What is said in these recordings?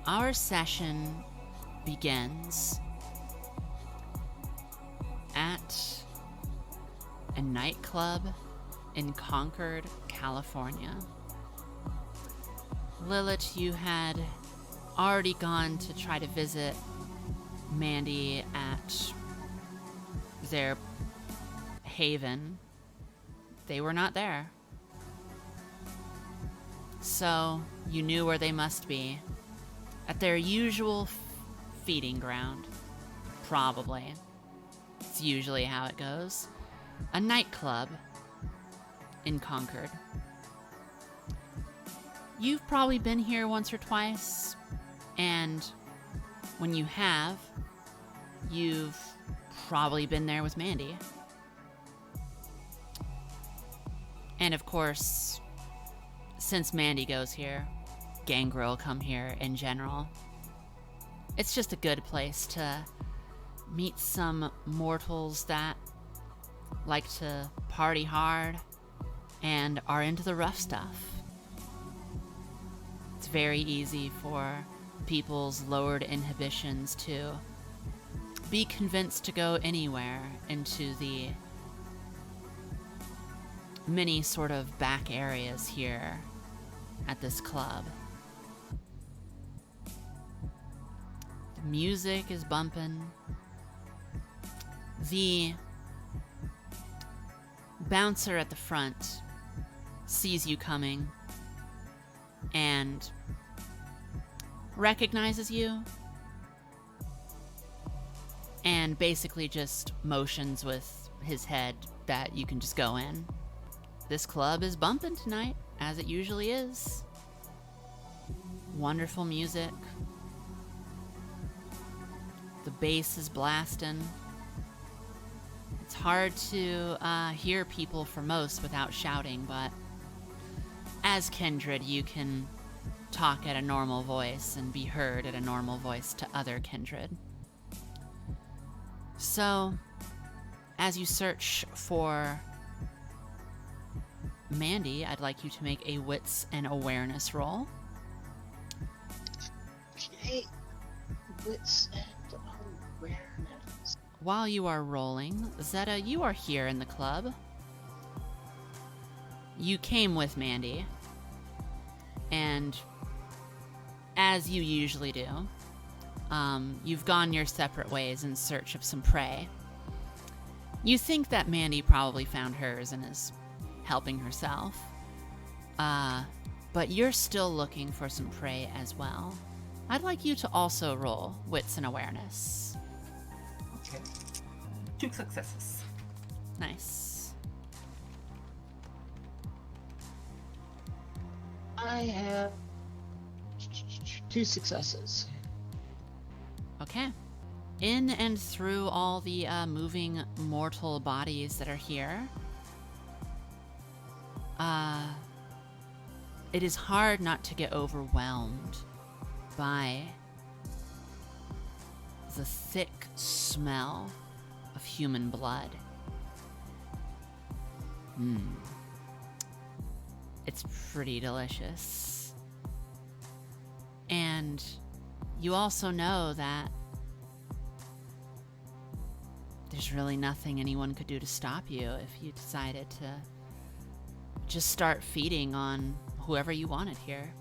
Our session begins at a nightclub in Concord, California. Lilith, you had already gone to try to visit Mandy at their haven. They were not there. So you knew where they must be. At their usual feeding ground. Probably. It's usually how it goes. A nightclub in Concord. You've probably been here once or twice, and when you have, you've probably been there with Mandy. And of course, since Mandy goes here, Gangrel come here in general. It's just a good place to meet some mortals that like to party hard and are into the rough stuff. It's very easy for people's lowered inhibitions to be convinced to go anywhere into the many sort of back areas here at this club. The music is bumping. The bouncer at the front sees you coming and recognizes you and basically just motions with his head that you can just go in. This club is bumping tonight, as it usually is. Wonderful music. The bass is blasting. It's hard to hear people for most without shouting, but as Kindred, you can talk at a normal voice and be heard at a normal voice to other Kindred. So, as you search for Mandy, I'd like you to make a wits and awareness roll. Okay. Wits and awareness. While you are rolling, Zeta, you are here in the club. You came with Mandy, and as you usually do, you've gone your separate ways in search of some prey. You think that Mandy probably found hers and is helping herself, but you're still looking for some prey as well. I'd like you to also roll wits and awareness. Okay. 2 successes. Nice. I have 2 successes. Okay. In and through all the moving mortal bodies that are here, it is hard not to get overwhelmed by the thick smell of human blood. It's pretty delicious. And you also know that there's really nothing anyone could do to stop you if you decided to just start feeding on whoever you wanted here.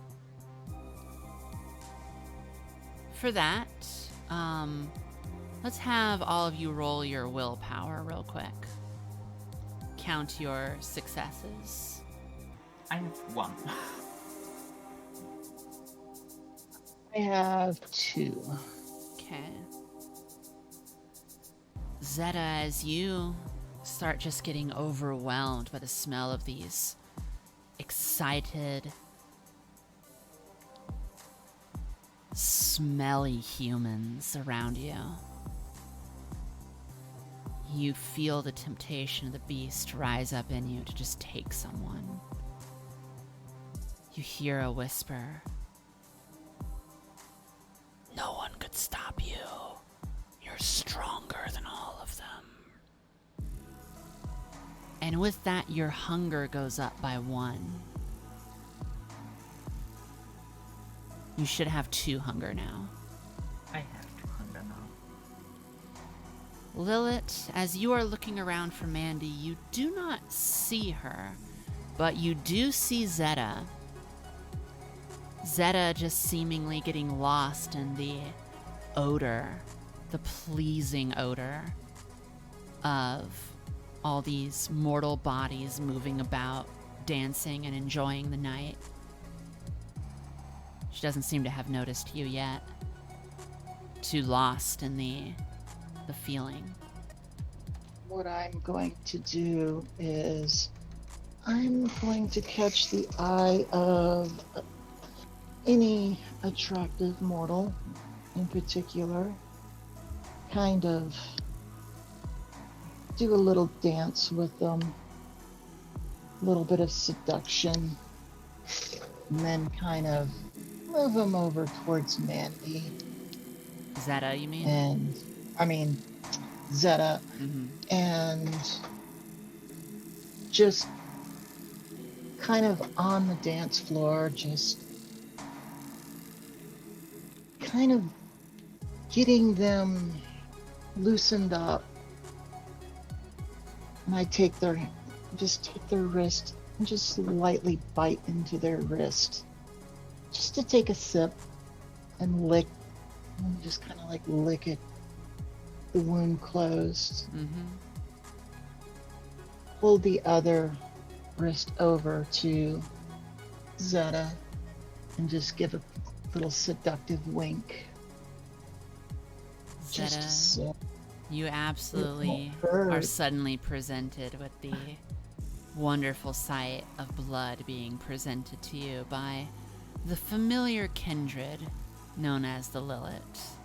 For that, let's have all of you roll your willpower real quick. Count your successes. I have 1. I have 2. Okay. Zeta, as you start just getting overwhelmed by the smell of these excited, smelly humans around you, you feel the temptation of the beast rise up in you to just take someone. You hear a whisper. No one could stop you. You're stronger than all of them. And with that, your hunger goes up by 1. You should have 2 hunger now. I have 200 now. Lilith, as you are looking around for Mandy, you do not see her, but you do see Zeta. Zeta just seemingly getting lost in the odor, the pleasing odor of all these mortal bodies moving about, dancing and enjoying the night. She doesn't seem to have noticed you yet. Too lost in the feeling. What I'm going to do is I'm going to catch the eye of any attractive mortal in particular, kind of do a little dance with them, a little bit of seduction, and then kind of move them over towards Mandy. Zeta, you mean? And, I mean, Zeta, Mm-hmm. and just kind of on the dance floor, just kind of getting them loosened up. And I take their wrist and just lightly bite into their wrist, just to take a sip and lick, and just kind of like lick it, the wound closed. Mm-hmm. Pull the other wrist over to Zeta and just give a little seductive wink. Just a Zeta, sip. you absolutely Bird. are suddenly presented with the wonderful sight of blood being presented to you by the familiar kindred known as the Lilith.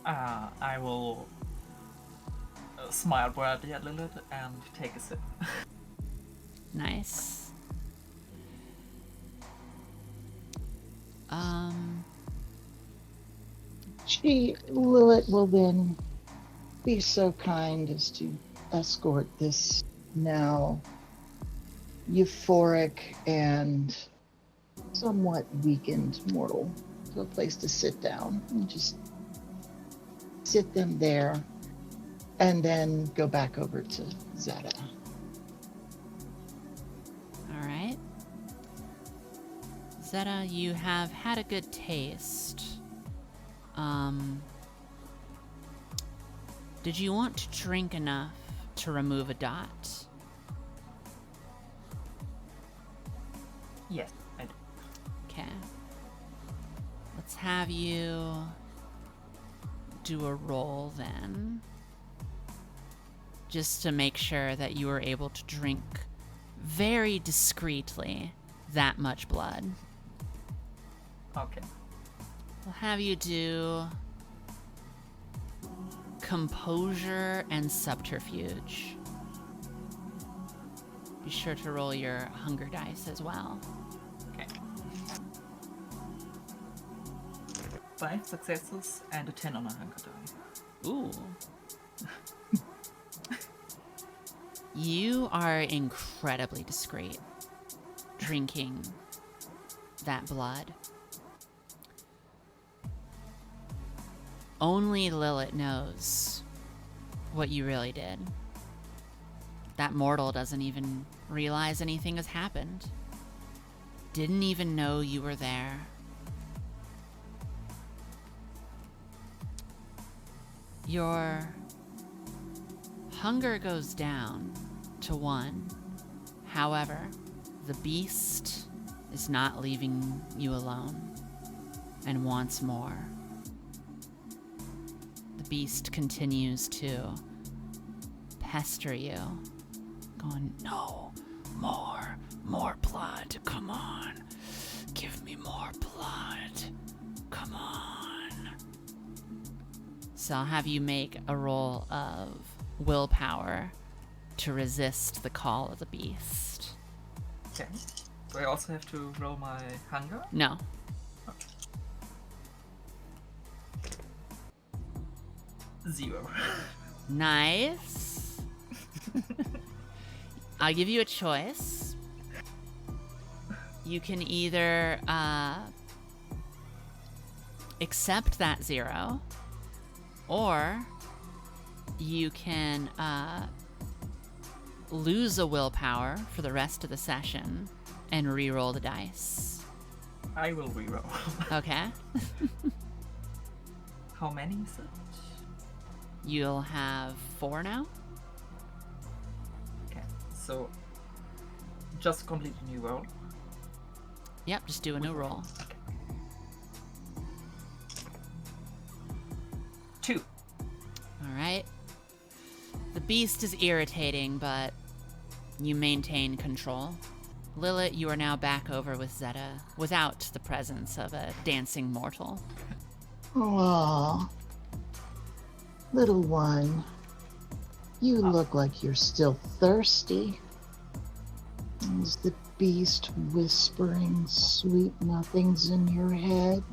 I will smile broadly at Lilith and take a sip. Nice. Lilith will then be so kind as to escort this now euphoric and somewhat weakened mortal to a place to sit down and just sit them there, and then go back over to Zeta. All right. Zeta, you have had a good taste. Did you want to drink enough to remove a dot? Yes, I do. Okay. Let's have you do a roll then. Just to make sure that you are able to drink very discreetly that much blood. Okay. We'll have you do composure and subterfuge. Be sure to roll your hunger dice as well. Okay. 5 successes and a 10 on a hunger die. Ooh. You are incredibly discreet drinking that blood. Only Lilith knows what you really did. That mortal doesn't even realize anything has happened. Didn't even know you were there. Your hunger goes down to 1. However, the beast is not leaving you alone and wants more. The beast continues to pester you, going, "No, more blood, come on, give me more blood, come on." So I'll have you make a roll of willpower to resist the call of the beast. Okay. Do I also have to roll my hunger? No. Okay. 0. Nice. I'll give you a choice. You can either accept that 0, or you can lose a willpower for the rest of the session and re-roll the dice. I will reroll. Okay. How many is it? You'll have 4 now. Okay, so just complete a new roll. Yep, just do a new roll. Okay. 2. All right. The beast is irritating, but you maintain control. Lilith, you are now back over with Zeta without the presence of a dancing mortal. Oh, little one, you look like you're still thirsty. Is the beast whispering sweet nothings in your head?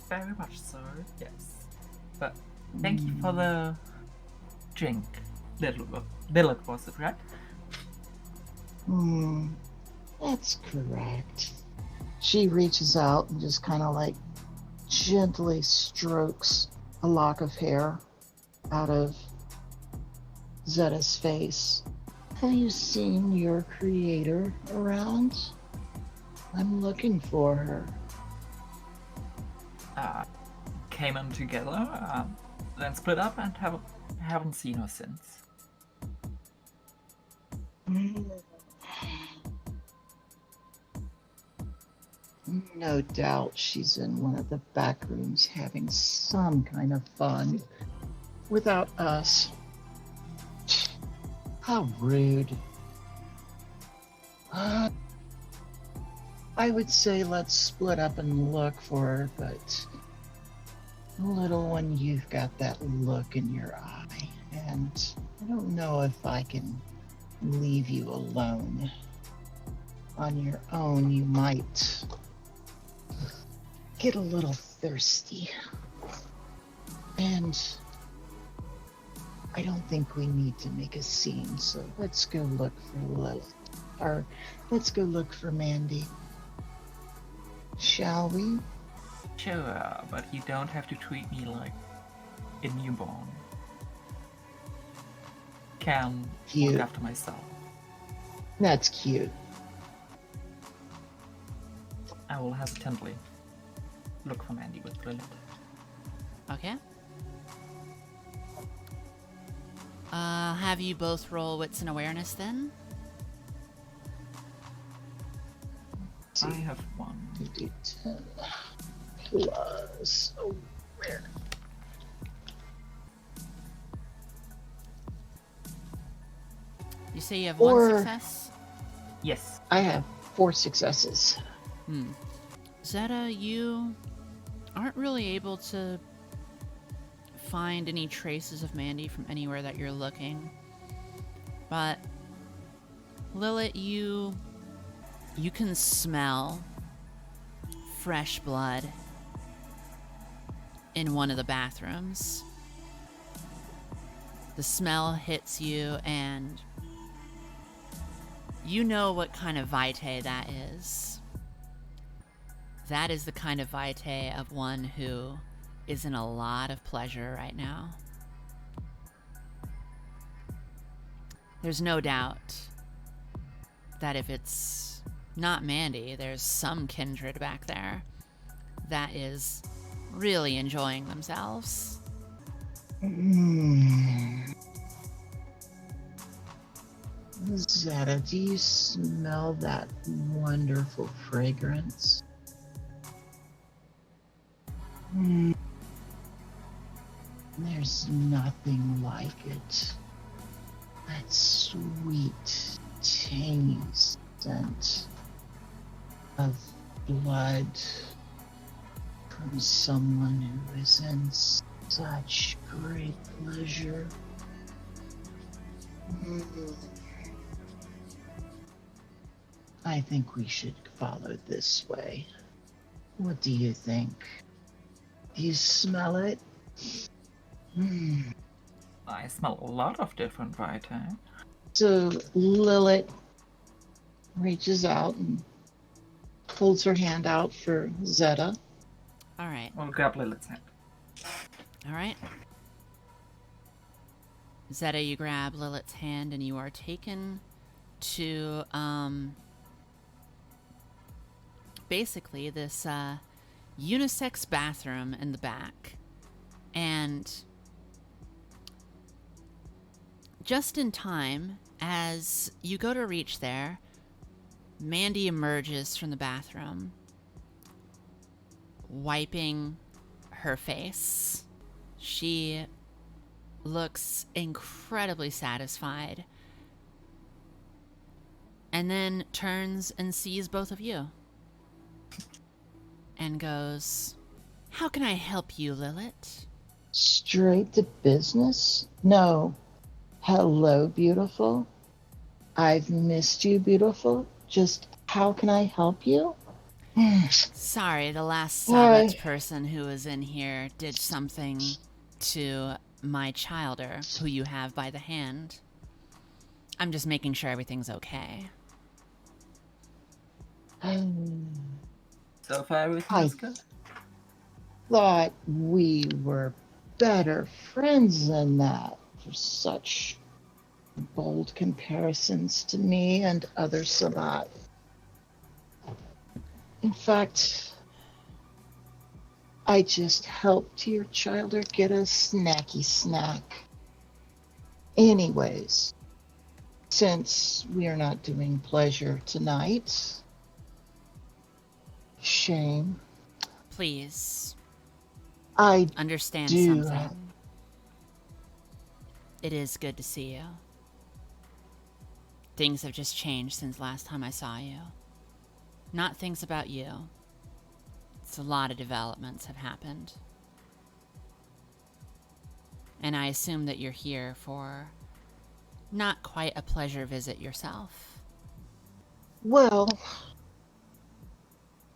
Very much so, yes. But thank you for the drink. Lilith was it, right? That's correct. She reaches out and just kind of like gently strokes a lock of hair out of Zeta's face. Have you seen your creator around? I'm looking for her. Came in together, then split up, and haven't seen her since. No doubt she's in one of the back rooms having some kind of fun without us. How rude. I would say let's split up and look for her, but little one, you've got that look in your eye, and I don't know if I can leave you alone. On your own, you might get a little thirsty. And I don't think we need to make a scene, so let's go look for Lilith. Or let's go look for Mandy. Shall we? Sure, but you don't have to treat me like a newborn. Can Cute. look after myself. That's cute. I will hesitantly look for Mandy with Lilith. Okay. Have you both roll wits and awareness then? I have 1. 10 plus where? You say you have Or- 1 success? Yes. I have 4 successes. Zeta, you aren't really able to find any traces of Mandy from anywhere that you're looking. But Lilith, you can smell fresh blood in one of the bathrooms. The smell hits you, and you know what kind of vitae that is. That is the kind of vitae of one who is in a lot of pleasure right now. There's no doubt that if it's not Mandy, there's some kindred back there that is really enjoying themselves. Zeta, do you smell that wonderful fragrance? There's nothing like it. That sweet, tangy scent of blood from someone who is in such great pleasure. I think we should follow this way. What do you think? Do you smell it? I smell a lot of different vitae. So, Lilith, reaches out and holds her hand out for Zeta. All right. I'll grab Lilith's hand. All right. Zeta, you grab Lilith's hand and you are taken to basically this unisex bathroom in the back. And just in time, as you go to reach there, Mandy emerges from the bathroom, wiping her face. She looks incredibly satisfied, and then turns and sees both of you and goes, "How can I help you, Lilith?" Straight to business? No. Hello, beautiful. I've missed you, beautiful. Just how can I help you? Sorry, the last Why? Sabbath person who was in here did something to my childer, who you have by the hand. I'm just making sure everything's okay. So far, everything's good. Thought we were better friends than that for such bold comparisons to me and other Sabbath. In fact, I just helped your childer get a snacky snack. Anyways, since we are not doing pleasure tonight, shame, Please, I understand do. something. It is good to see you. Things have just changed since last time I saw you. Not things about you. It's a lot of developments have happened. And I assume that you're here for not quite a pleasure visit yourself. Well,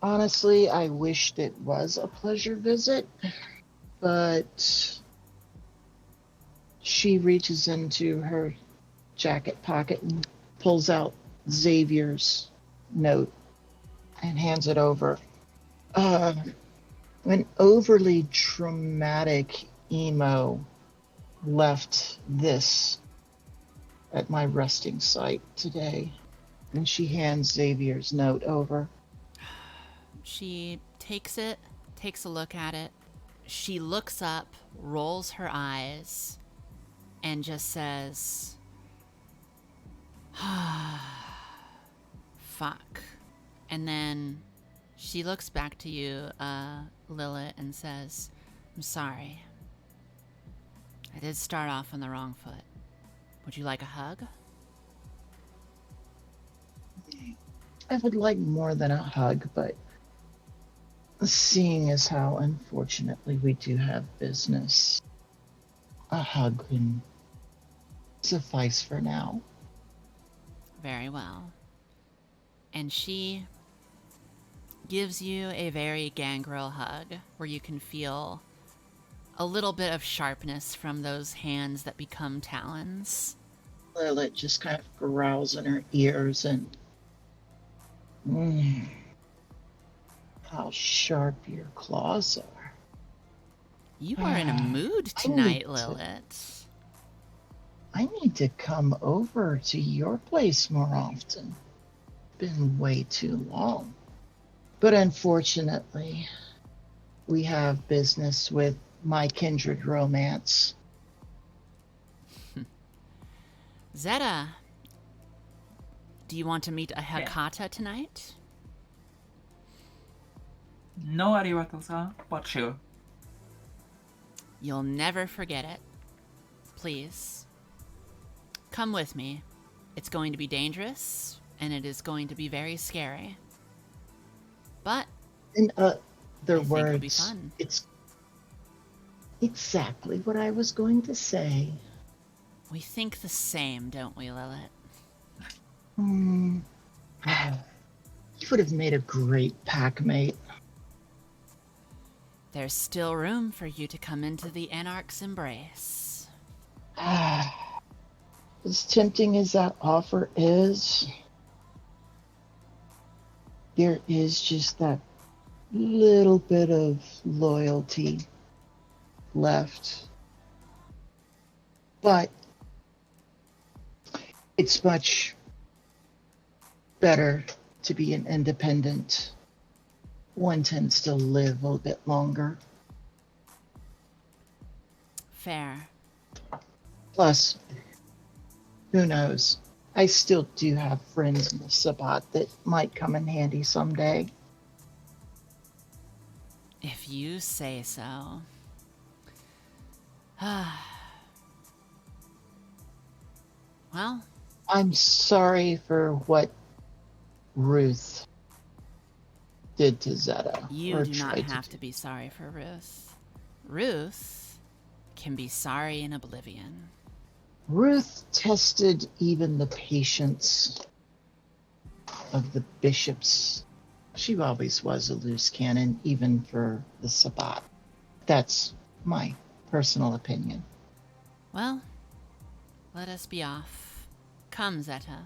honestly, I wished it was a pleasure visit, but she reaches into her jacket pocket and pulls out Xavier's note and hands it over. An overly traumatic emo left this at my resting site today, and she hands Xavier's note over. She takes it, takes a look at it. She looks up, rolls her eyes, and just says, fuck. And then she looks back to you, Lilith, and says, I'm sorry. I did start off on the wrong foot. Would you like a hug? I would like more than a hug, but seeing as how unfortunately we do have business, a hug can suffice for now. Very well. And she gives you a very gangrel hug where you can feel a little bit of sharpness from those hands that become talons. Lilith just kind of growls in her ears and how sharp your claws are. You are in a mood tonight, Lilith. I need to come over to your place more often. Been way too long. But unfortunately, we have business with my kindred romance. Zeta, do you want to meet a Hakata tonight? No idea what those are, but sure. You'll never forget it. Please. Come with me. It's going to be dangerous, and it is going to be very scary. But In other think words, it'll be fun. It's exactly what I was going to say. we think the same, don't we, Lilith? You would have made a great pack mate. There's still room for you to come into the Anarch's embrace. As tempting as that offer is, there is just that little bit of loyalty left. But it's much better to be an independent. One tends to live a bit longer. Fair. Plus, who knows? I still do have friends in the Sabbat that might come in handy someday. If you say so. Well, I'm sorry for what Ruth did to Zeta. you do not have to be sorry for Ruth. Ruth can be sorry in oblivion. Ruth tested even the patience of the bishops. She always was a loose cannon, even for the Sabbat. That's my personal opinion. Well, let us be off. Come, Zeta.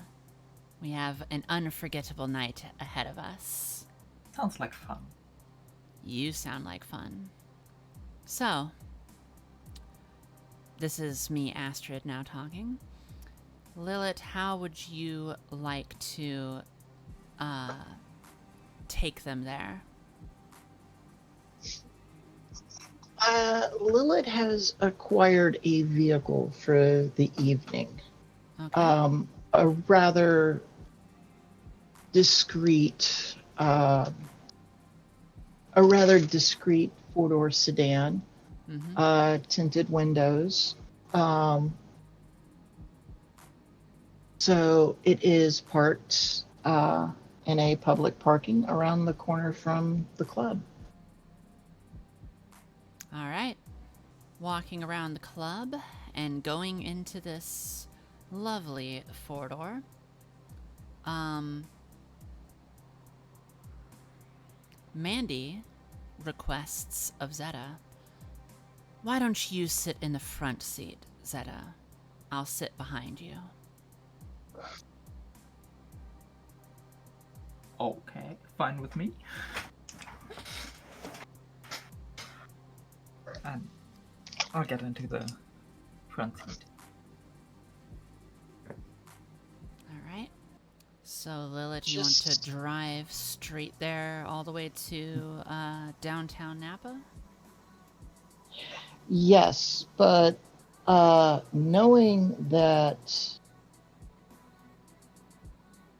We have an unforgettable night ahead of us. Sounds like fun. You sound like fun. So, this is me, Astrid, now talking. Lilith, how would you like to take them there? Lilith has acquired a vehicle for the evening. Okay. A rather discreet, four-door sedan, tinted windows. So it is parked in a public parking around the corner from the club. All right. Walking around the club and going into this lovely four-door. Mandy requests of Zeta, why don't you sit in the front seat, Zeta? I'll sit behind you. Okay, fine with me. And I'll get into the front seat. All right. So, Lilith, you want to drive straight there all the way to downtown Napa? Yes, but knowing that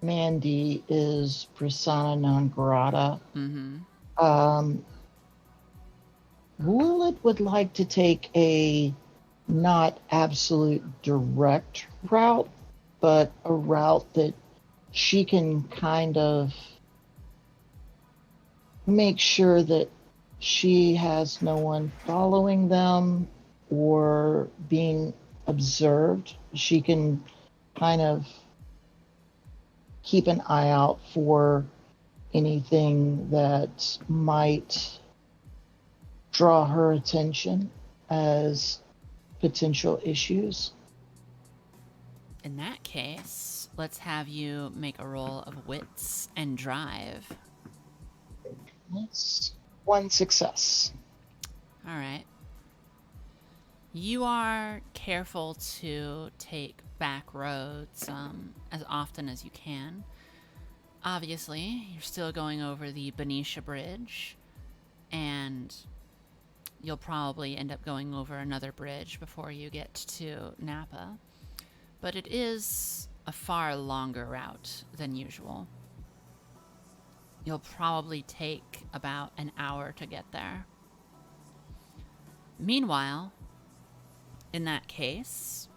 Mandy is persona non grata, Lilith would like to take a not absolute direct route, but a route that she can kind of make sure that she has no one following them or being observed. She can kind of keep an eye out for anything that might draw her attention as potential issues. In that case, let's have you make a roll of wits and drive. That's one success. All right. You are careful to take back roads as often as you can. Obviously, you're still going over the Benicia Bridge, and you'll probably end up going over another bridge before you get to Napa. But it is a far longer route than usual. You'll probably take about an hour to get there. Meanwhile, in that case,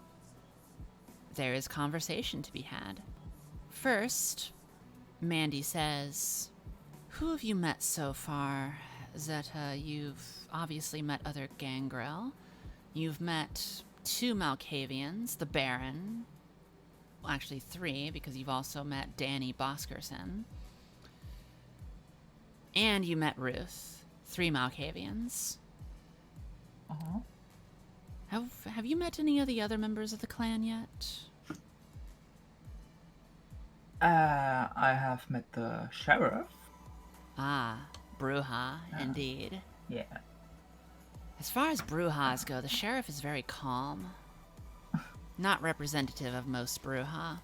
there is conversation to be had. First, Mandy says, who have you met so far, Zeta? You've obviously met other gangrel. You've met 2 Malkavians, the Baron. Well, actually 3, because you've also met Danny Boskerson. And you met Ruth. 3 Malkavians. Uh-huh. Have you met any of the other members of the clan yet? I have met the sheriff. Ah, Bruja, indeed. Yeah. As far as Brujas go, the sheriff is very calm. Not representative of most Bruja.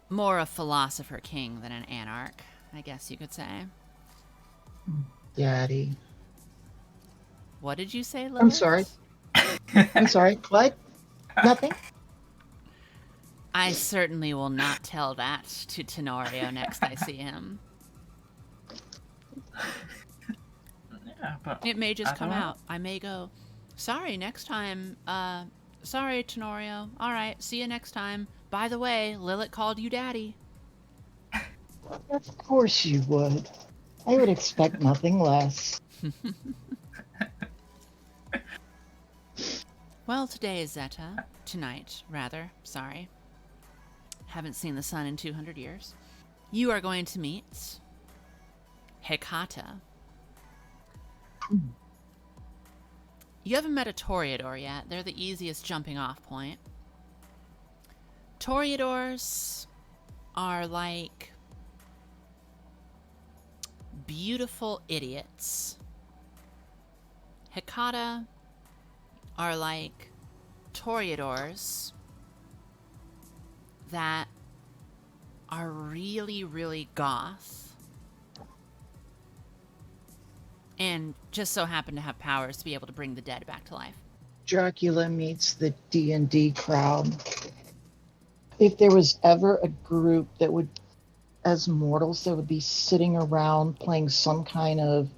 More a philosopher king than an anarch, I guess you could say. Daddy. What did you say, Lilith? I'm sorry. I'm sorry. What? Nothing? I certainly will not tell that to Tenorio next I see him. Yeah, but It may just I come don't know. out. I may go, sorry, next time. Sorry, Tenorio. All right, see you next time. By the way, Lilith called you daddy. Of course you would. I would expect nothing less. Well, today is Zeta. Tonight, rather. Sorry. Haven't seen the sun in 200 years. You are going to meet Hecata. You haven't met a Toreador yet. They're the easiest jumping off point. Toreadors are like beautiful idiots. Hecata are like Toreadors that are really, really goth and just so happen to have powers to be able to bring the dead back to life. Dracula meets the D&D crowd. If there was ever a group that would, as mortals, that would be sitting around playing some kind of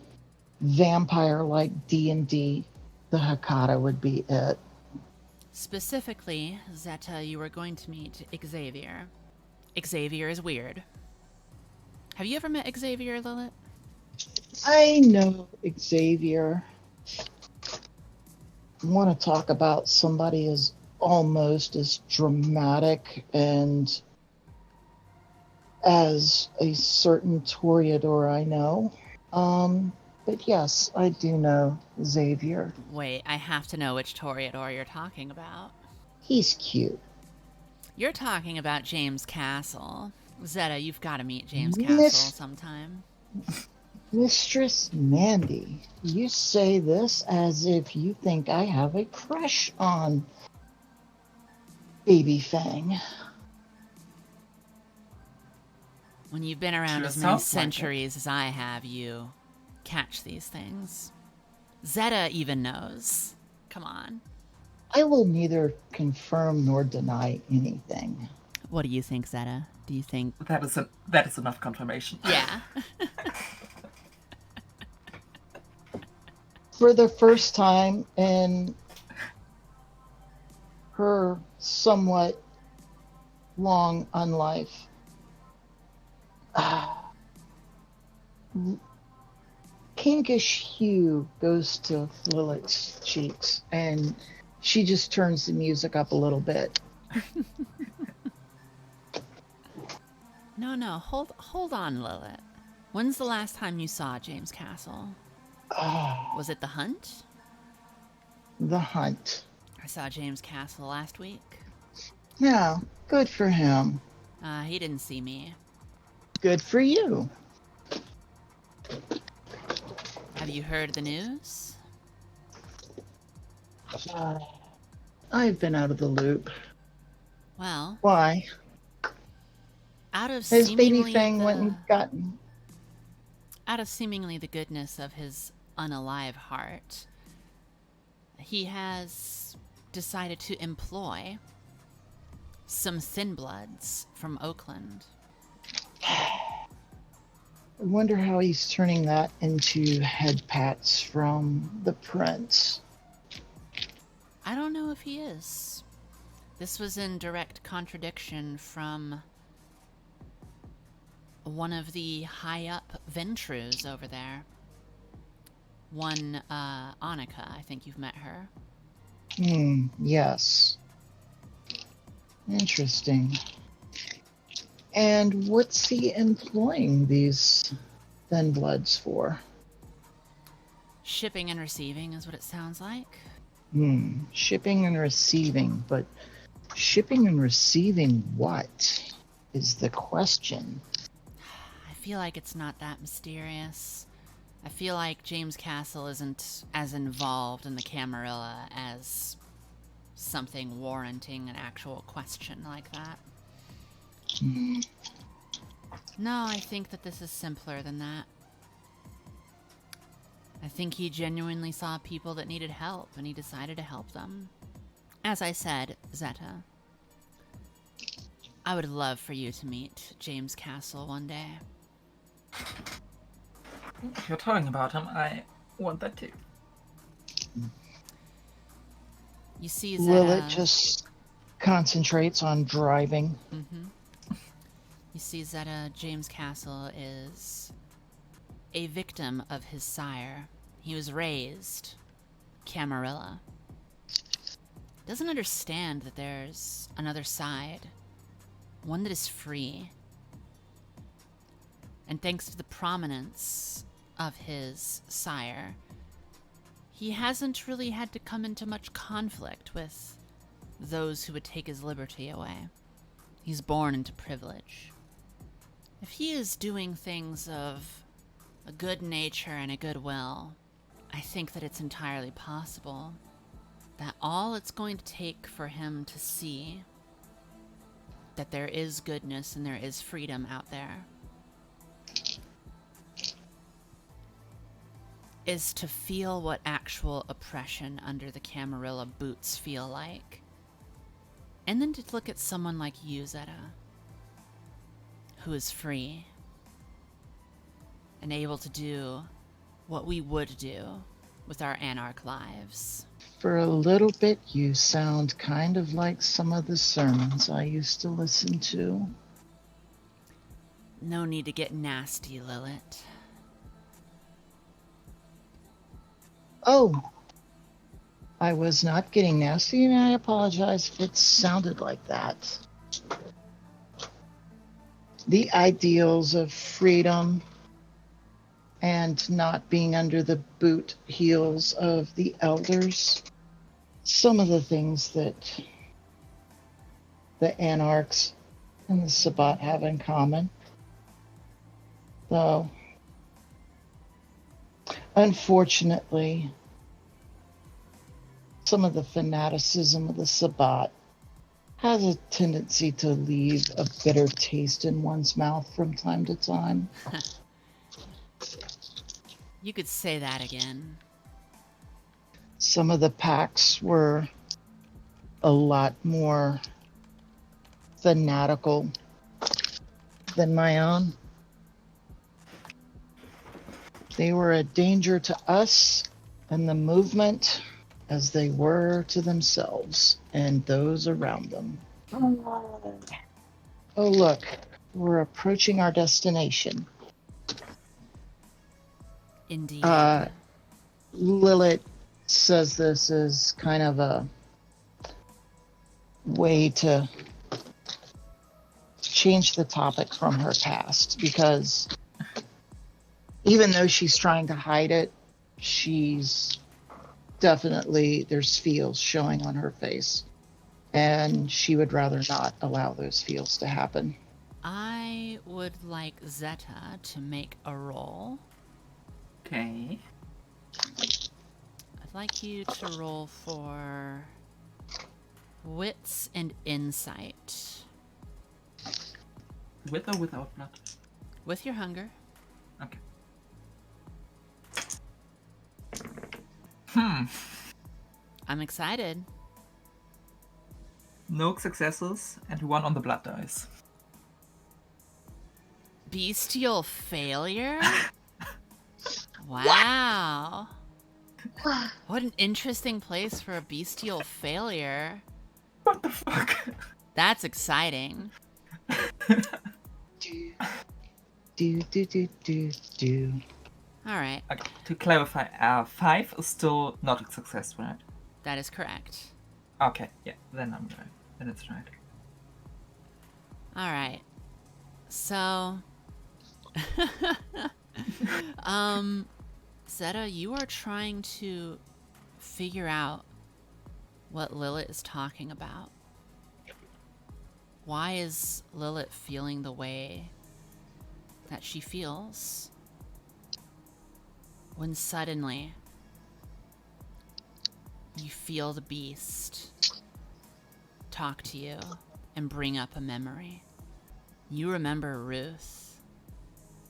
vampire-like D&D, the Hecata would be it. Specifically, Zeta, you are going to meet Xavier. Xavier is weird. Have you ever met Xavier, Lilith? I know Xavier. I want to talk about somebody as almost as dramatic and as a certain Toreador I know. But yes, I do know Xavier. Wait, I have to know which Toreador you're talking about. He's cute. You're talking about James Castle. Zeta, you've got to meet James Castle sometime. Mistress Mandy, you say this as if you think I have a crush on Baby Fang. When you've been around Sure as many sounds like it. centuries as I have, you catch these things. Zeta even knows. Come on. I will neither confirm nor deny anything. What do you think, Zeta? Do you think... That is enough confirmation. Yeah. For the first time in her somewhat long unlife, pinkish hue goes to Lilith's cheeks, and she just turns the music up a little bit. No, hold on, Lilith. When's the last time you saw James Castle? Was it The Hunt? The Hunt. I saw James Castle last week. Yeah, good for him. He didn't see me. Good for you. Have you heard the news? I've been out of the loop. Well, Why? out of His baby seemingly Fang the- went and gotten. out of seemingly the goodness of his unalive heart, he has decided to employ some Thin Bloods from Oakland. I wonder how he's turning that into head pats from the prince. I don't know if he is. This was in direct contradiction from one of the high-up Ventrus over there. One, Annika, I think you've met her. Yes. Interesting. And what's he employing these Thin Bloods for? Shipping and receiving is what it sounds like. Shipping and receiving, but shipping and receiving what is the question? I feel like it's not that mysterious. I feel like James Castle isn't as involved in the Camarilla as something warranting an actual question like that. No, I think that this is simpler than that. I think he genuinely saw people that needed help, and he decided to help them. As I said, Zeta, I would love for you to meet James Castle one day. If you're talking about him, I want that too. You see Zeta... Lilith just concentrates on driving. You see Zeta, James Castle is a victim of his sire. He was raised Camarilla. Doesn't understand that there's another side, one that is free. And thanks to the prominence of his sire, he hasn't really had to come into much conflict with those who would take his liberty away. He's born into privilege. If he is doing things of a good nature and a good will, I think that it's entirely possible that all it's going to take for him to see that there is goodness and there is freedom out there is to feel what actual oppression under the Camarilla boots feel like. And then to look at someone like you, Zeta, who is free and able to do what we would do with our anarch lives. For a little bit, you sound kind of like some of the sermons I used to listen to. No need to get nasty, Lilith. Oh, I was not getting nasty, and I apologize if it sounded like that. The ideals of freedom and not being under the boot heels of the elders, some of the things that the anarchs and the Sabbat have in common. Though, unfortunately, some of the fanaticism of the Sabbat has a tendency to leave a bitter taste in one's mouth from time to time. You could say that again. Some of the pacts were a lot more fanatical than my own. They were a danger to us and the movement as they were to themselves and those around them. Oh, look, we're approaching our destination. Indeed. Lilith says this is kind of a way to change the topic from her past, because even though she's trying to hide it, she's definitely, there's feels showing on her face, and she would rather not allow those feels to happen. I would like Zeta to make a roll. Okay. I'd like you to roll for wits and insight. With or without blood? With your hunger. Okay. I'm excited. No successes and 1 on the blood dice. Bestial failure? Wow. What an interesting place for a bestial failure. What the fuck? That's exciting. Do. Alright, Okay, to clarify, 5 is still not a success, right? that is correct. Okay, yeah, then I'm right. Then it's right. Alright. So... Zeta, you are trying to figure out what Lilith is talking about. Why is Lilith feeling the way that she feels when suddenly you feel the beast talk to you and bring up a memory. You remember Ruth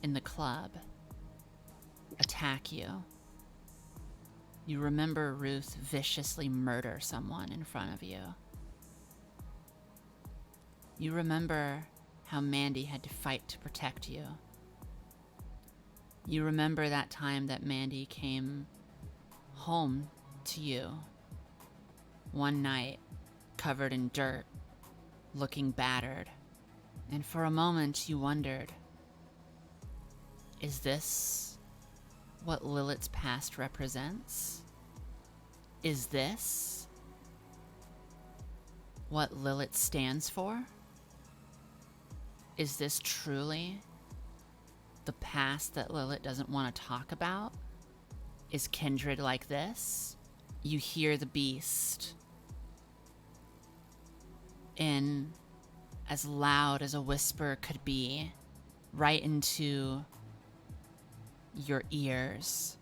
in the club attack you. You remember Ruth viciously murder someone in front of you. You remember how Mandy had to fight to protect you. You remember that time that Mandy came home to you one night, covered in dirt, looking battered. And for a moment you wondered, is this what Lilith's past represents? Is this what Lilith stands for? Is this truly the past that Lilith doesn't want to talk about? Is Kindred like this? You hear the beast in as loud as a whisper could be, right into your ears,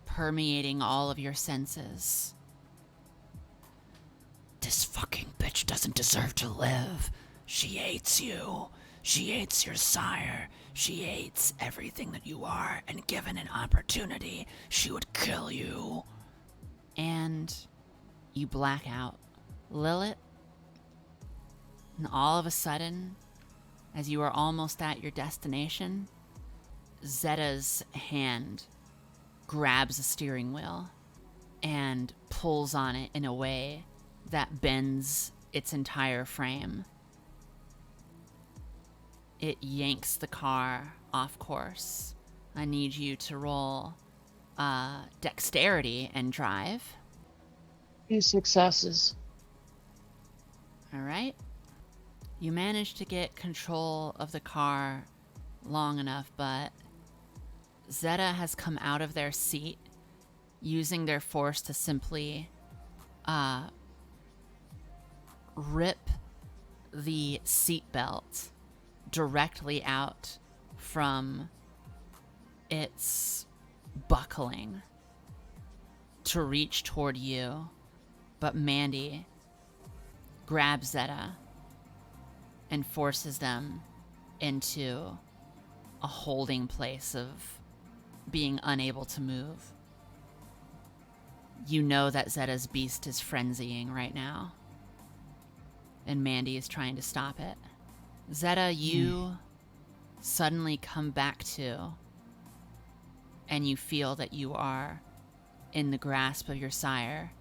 permeating all of your senses. This fucking bitch doesn't deserve to live. She hates you. She hates your sire. She hates everything that you are, and given an opportunity, she would kill you. And you black out. Lilith, and all of a sudden, as you are almost at your destination, Zeta's hand grabs the steering wheel and pulls on it in a way that bends its entire frame. It yanks the car off course. I need you to roll dexterity and drive. 2 successes. All right. You manage to get control of the car long enough, but Zeta has come out of their seat, using their force to simply rip the seatbelt directly out from its buckling to reach toward you. But Mandy grabs Zeta and forces them into a holding place of being unable to move. You know that Zeta's beast is frenzying right now, and Mandy is trying to stop it. Zeta, you suddenly come back to, and you feel that you are in the grasp of your sire,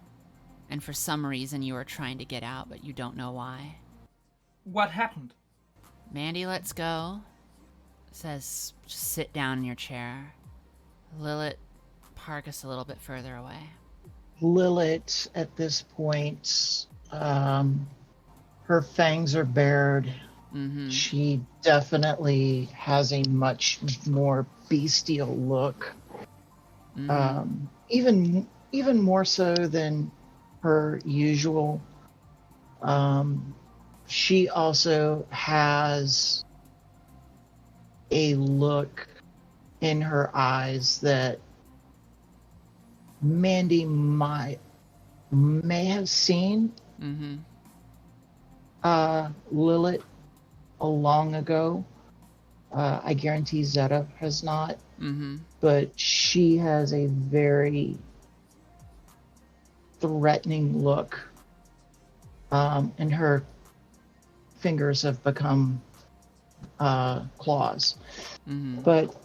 and for some reason you are trying to get out, but you don't know why. What happened? Mandy lets go, says, just sit down in your chair. Lilith, park us a little bit further away. Lilith, at this point, her fangs are bared. Mm-hmm. She definitely has a much more bestial look. Mm-hmm. Even more so than her usual. She also has a look in her eyes that Mandy may have seen Lilith long ago. I guarantee Zeta has not. But she has a very threatening look, and her fingers have become claws. But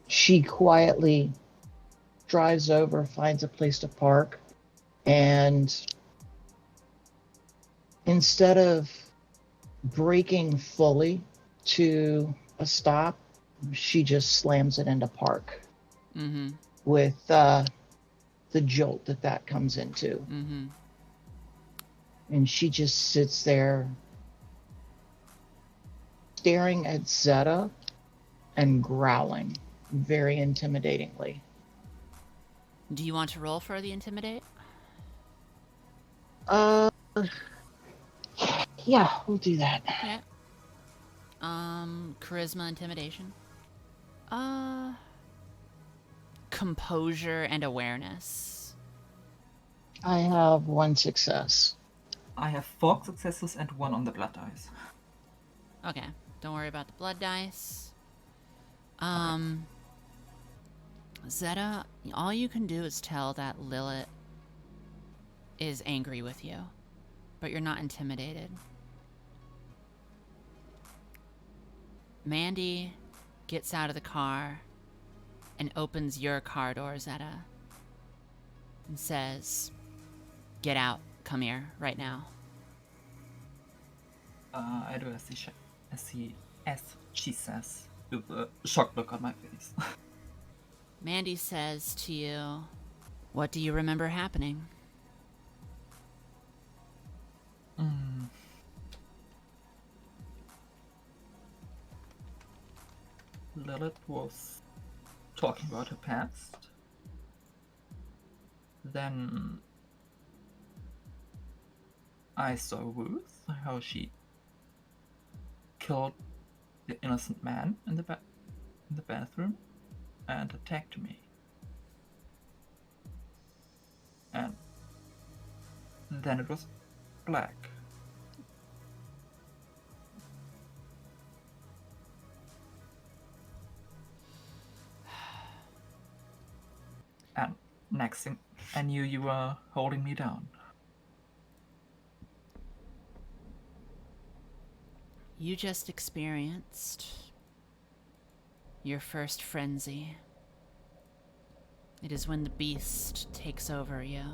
she quietly drives over, finds a place to park, and instead of braking fully to a stop, she just slams it into park with the jolt that comes into. And she just sits there staring at Zeta and growling very intimidatingly. Do you want to roll for the intimidate? Yeah, we'll do that. Yeah. Charisma, intimidation. Composure and awareness. I have 1 success. I have 4 successes and 1 on the blood dice. Okay, don't worry about the blood dice. Zeta, all you can do is tell that Lilith is angry with you, but you're not intimidated. Mandy gets out of the car and opens your car door, Zeta, and says, "Get out, come here, right now." I do as she says, with a shocked look on my face. Mandy says to you, "What do you remember happening?" Lilith was talking about her past. Then I saw Ruth, how she killed the innocent man in the bathroom and attacked me. And then it was black. And next thing I knew, you were holding me down. You just experienced your first frenzy. It is when the beast takes over you.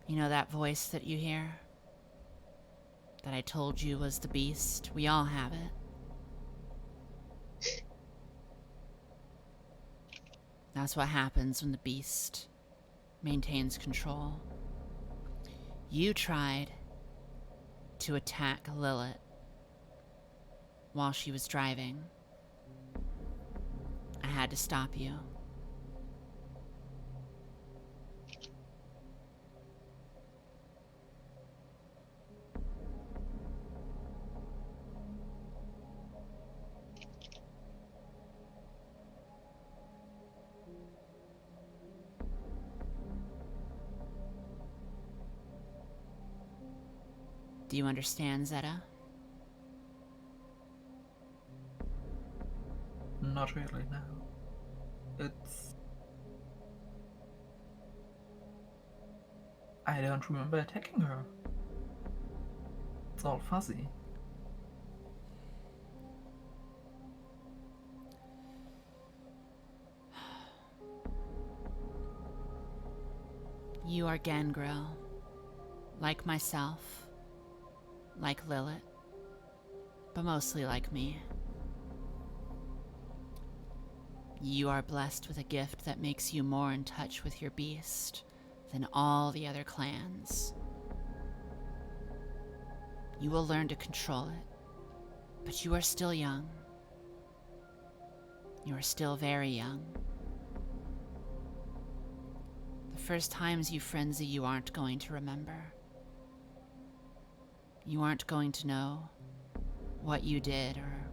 You know that voice that you hear? That I told you was the beast? We all have it. That's what happens when the beast maintains control. You tried to attack Lilith while she was driving. I had to stop you. Do you understand, Zeta? Not really, no. I don't remember attacking her. It's all fuzzy. You are Gangrel, like myself, like Lilith, but mostly like me. You are blessed with a gift that makes you more in touch with your beast than all the other clans. You will learn to control it, but you are still young. You are still very young. The first times you frenzy, you aren't going to remember. You aren't going to know what you did or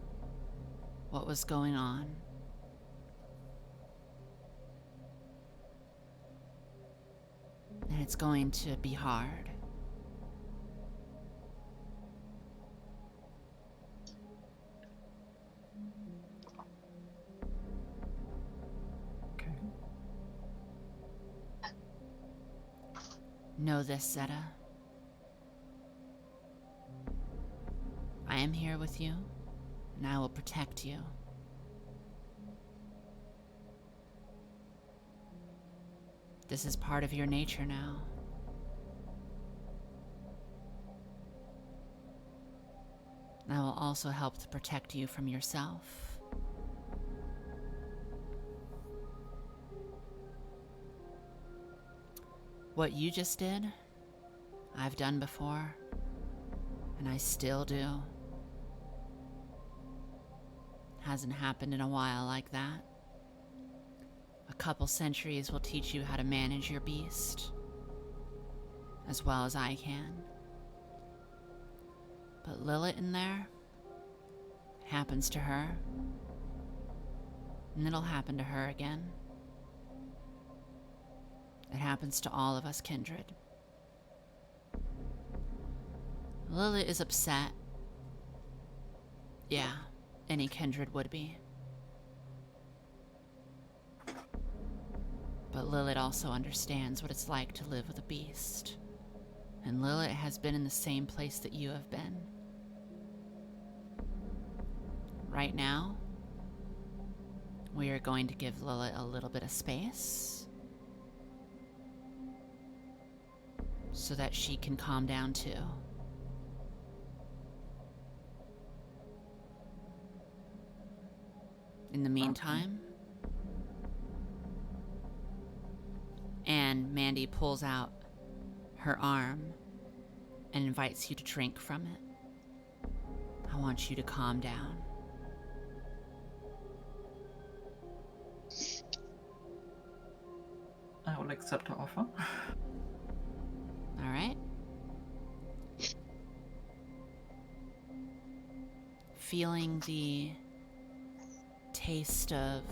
what was going on. And it's going to be hard. Okay. Know this, Zeta. I am here with you, and I will protect you. This is part of your nature now. I will also help to protect you from yourself. What you just did, I've done before, and I still do. Hasn't happened in a while like that. A couple centuries will teach you how to manage your beast, as well as I can. But Lilith in there happens to her, and it'll happen to her again. It happens to all of us, Kindred. Lilith is upset. Yeah, any Kindred would be. But Lilith also understands what it's like to live with a beast. And Lilith has been in the same place that you have been. Right now, we are going to give Lilith a little bit of space so that she can calm down too. In the meantime, and Mandy pulls out her arm and invites you to drink from it. I want you to calm down. I will accept her offer. All right. Feeling the taste of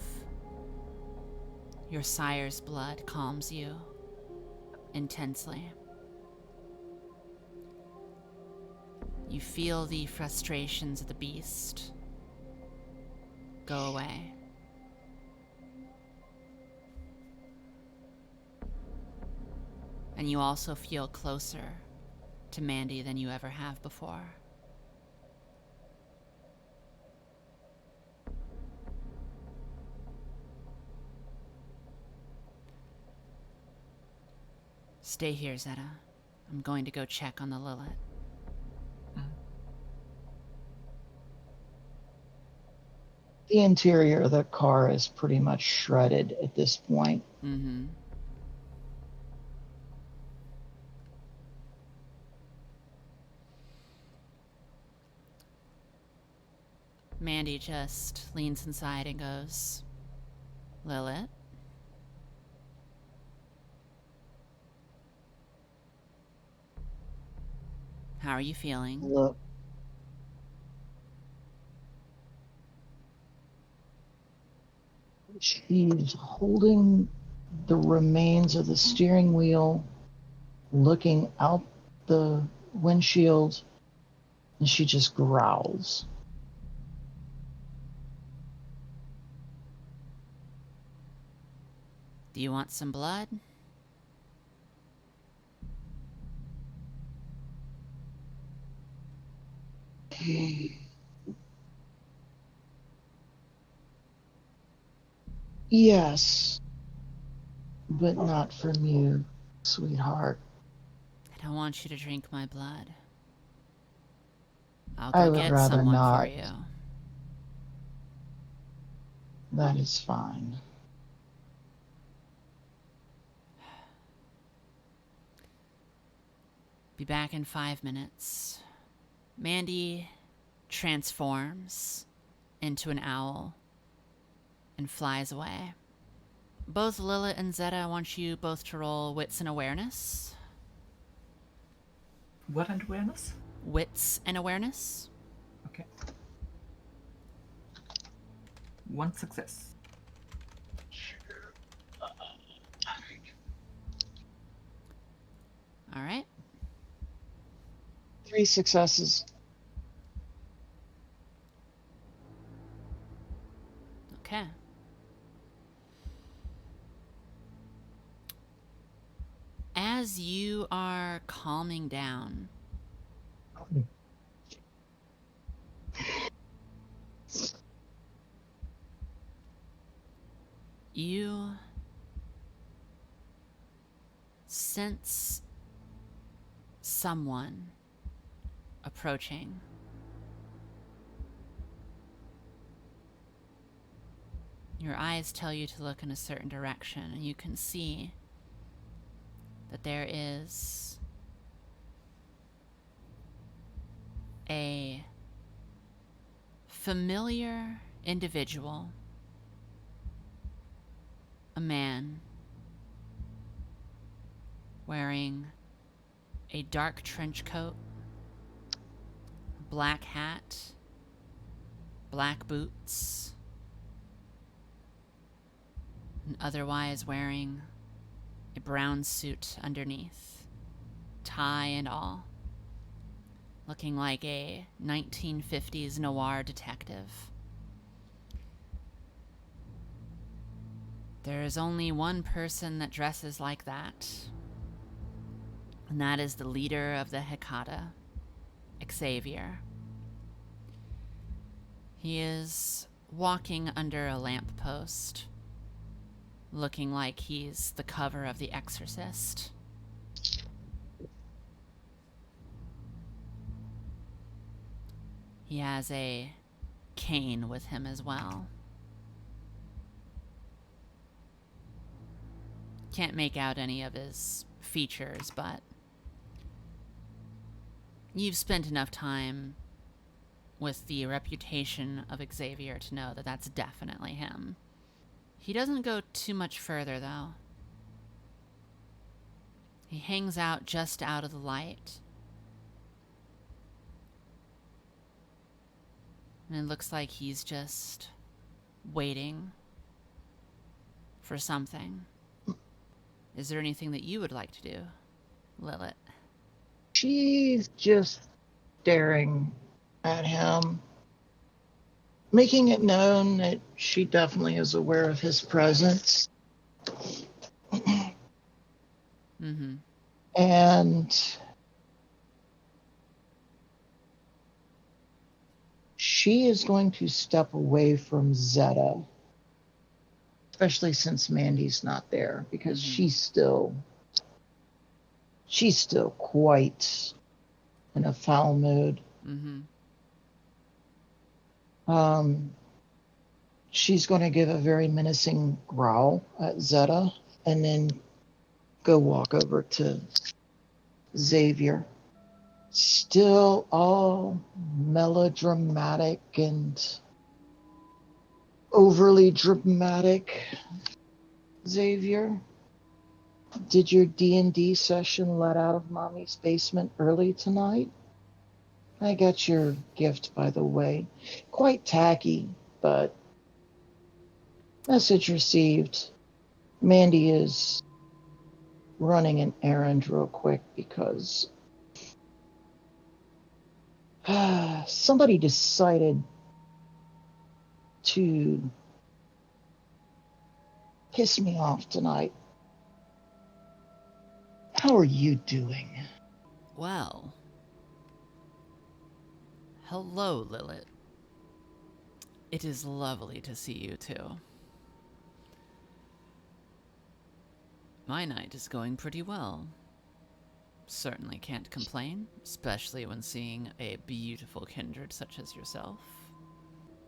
your sire's blood calms you intensely. You feel the frustrations of the beast go away. And you also feel closer to Mandy than you ever have before. Stay here, Zeta. I'm going to go check on the Lilith. The interior of the car is pretty much shredded at this point. Mm-hmm. Mandy just leans inside and goes, Lilith? How are you feeling? Look. She's holding the remains of the steering wheel, looking out the windshield, and she just growls. Do you want some blood? Yes, but not from you, sweetheart. I don't want you to drink my blood. I'll I go would get rather someone not. for you. That is fine. Be back in 5 minutes. Mandy transforms into an owl and flies away. Both Lilith and Zeta, I want you both to roll wits and awareness. What and awareness? Wits and awareness. Okay. 1 success. All right. 3 successes. Okay. As you are calming down, you sense someone approaching. Your eyes tell you to look in a certain direction, and you can see that there is a familiar individual, a man wearing a dark trench coat, black hat, black boots, and otherwise wearing a brown suit underneath, tie and all, looking like a 1950s noir detective. There is only one person that dresses like that, and that is the leader of the Hecata, Xavier. He is walking under a lamppost, looking like he's the cover of The Exorcist. He has a cane with him as well. Can't make out any of his features, but you've spent enough time with the reputation of Xavier to know that that's definitely him. He doesn't go too much further, though. He hangs out just out of the light. And it looks like he's just waiting for something. Is there anything that you would like to do, Lilith? She's just staring at him, making it known that she definitely is aware of his presence. Mm-hmm. And she is going to step away from Zeta, especially since Mandy's not there, because she's still quite in a foul mood. Mm-hmm. She's going to give a very menacing growl at Zeta and then go walk over to Xavier. Still all melodramatic and overly dramatic. Xavier, did your D&D session let out of Mommy's basement early tonight? I got your gift, by the way. Quite tacky, but message received. Mandy is running an errand real quick because somebody decided to piss me off tonight. How are you doing? Well, hello, Lilith. It is lovely to see you, too. My night is going pretty well. Certainly can't complain, especially when seeing a beautiful kindred such as yourself.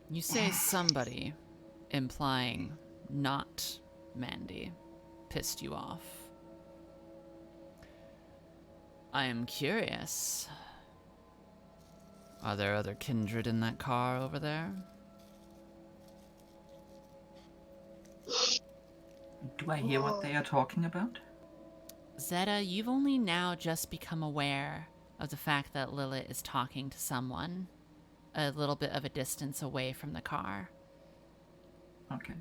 You say somebody, implying not Mandy, pissed you off. I am curious. Are there other kindred in that car over there? Do I hear what they are talking about? Zeta, you've only now just become aware of the fact that Lilith is talking to someone a little bit of a distance away from the car. Okay.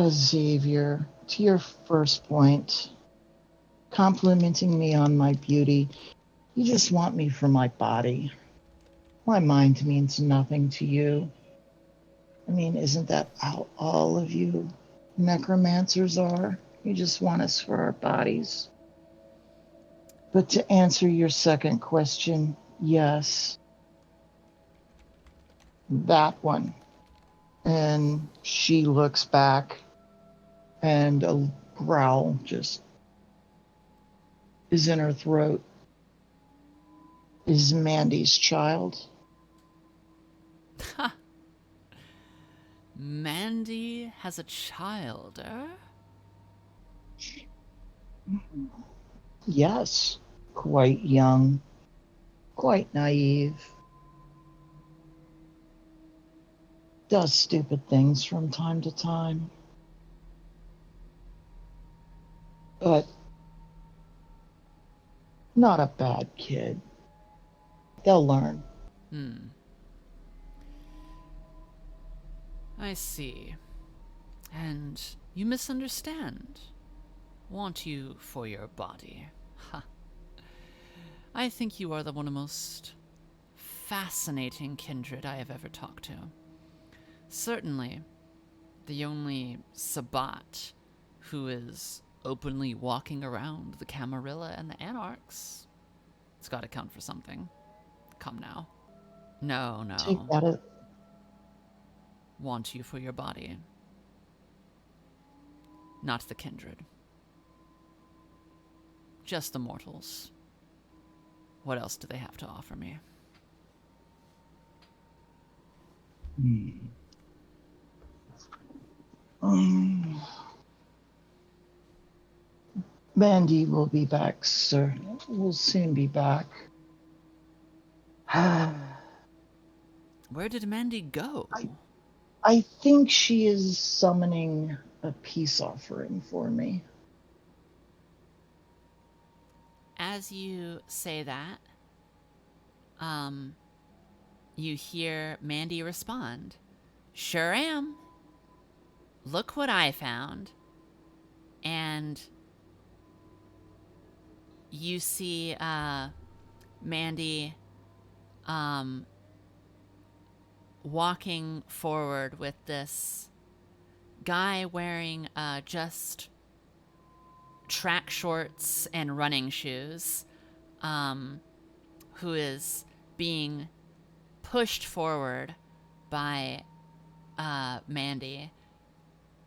Xavier, to your first point, complimenting me on my beauty, you just want me for my body. My mind means nothing to you. I mean, isn't that how all of you necromancers are? You just want us for our bodies. But to answer your second question, yes. That one. And she looks back and a growl just is in her throat. Is Mandy's child. Ha! Mandy has a child, Yes, quite young, quite naive. Does stupid things from time to time. but not a bad kid. They'll learn. I see. And you misunderstand. Want you for your body. Ha. I think you are the one of the most fascinating kindred I have ever talked to. Certainly, the only Sabat who is openly walking around the Camarilla and the Anarchs. It's gotta count for something. Come now. No. Take that as... Want you for your body. Not the kindred. Just the mortals. What else do they have to offer me? Mandy will be back, sir. We'll soon be back. Where did Mandy go? I think she is summoning a peace offering for me. As you say that, you hear Mandy respond, "Sure am. Look what I found." And you see Mandy walking forward with this guy wearing just track shorts and running shoes, who is being pushed forward by Mandy.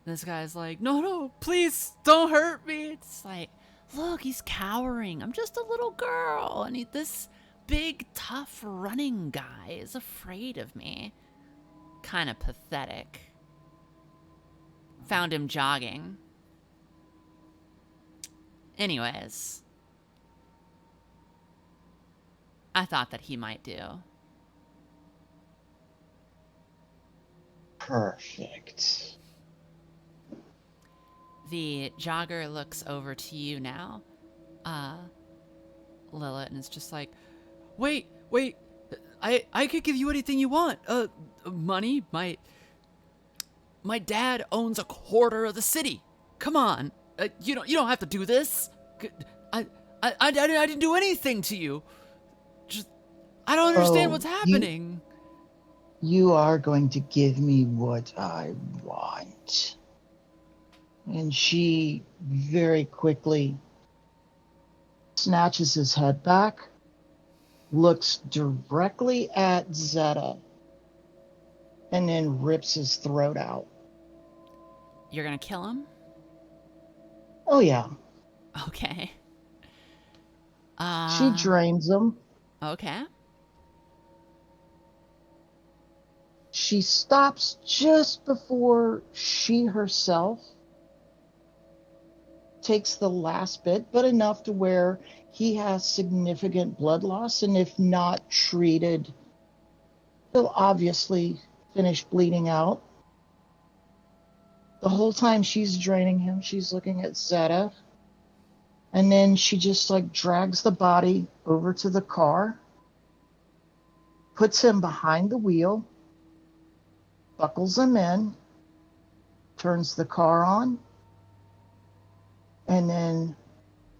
This guy's like, no, please don't hurt me. It's like, look, he's cowering. I'm just a little girl. And this big, tough running guy is afraid of me. Kind of pathetic. Found him jogging. Anyways, I thought that he might do. Perfect. The jogger looks over to you now, Lilith, and it's just like, wait, I could give you anything you want. Money, my dad owns a quarter of the city. Come on, you don't have to do this. I didn't do anything to you. Just, I don't understand what's happening. You are going to give me what I want. And she very quickly snatches his head back, looks directly at Zeta, and then rips his throat out. You're gonna kill him? Oh, yeah. Okay. She drains him. Okay. She stops just before she herself takes the last bit, but enough to where he has significant blood loss, and if not treated, he'll obviously finish bleeding out. The whole time she's draining him, she's looking at Zeta, and then she just drags the body over to the car, puts him behind the wheel, buckles him in, turns the car on, and then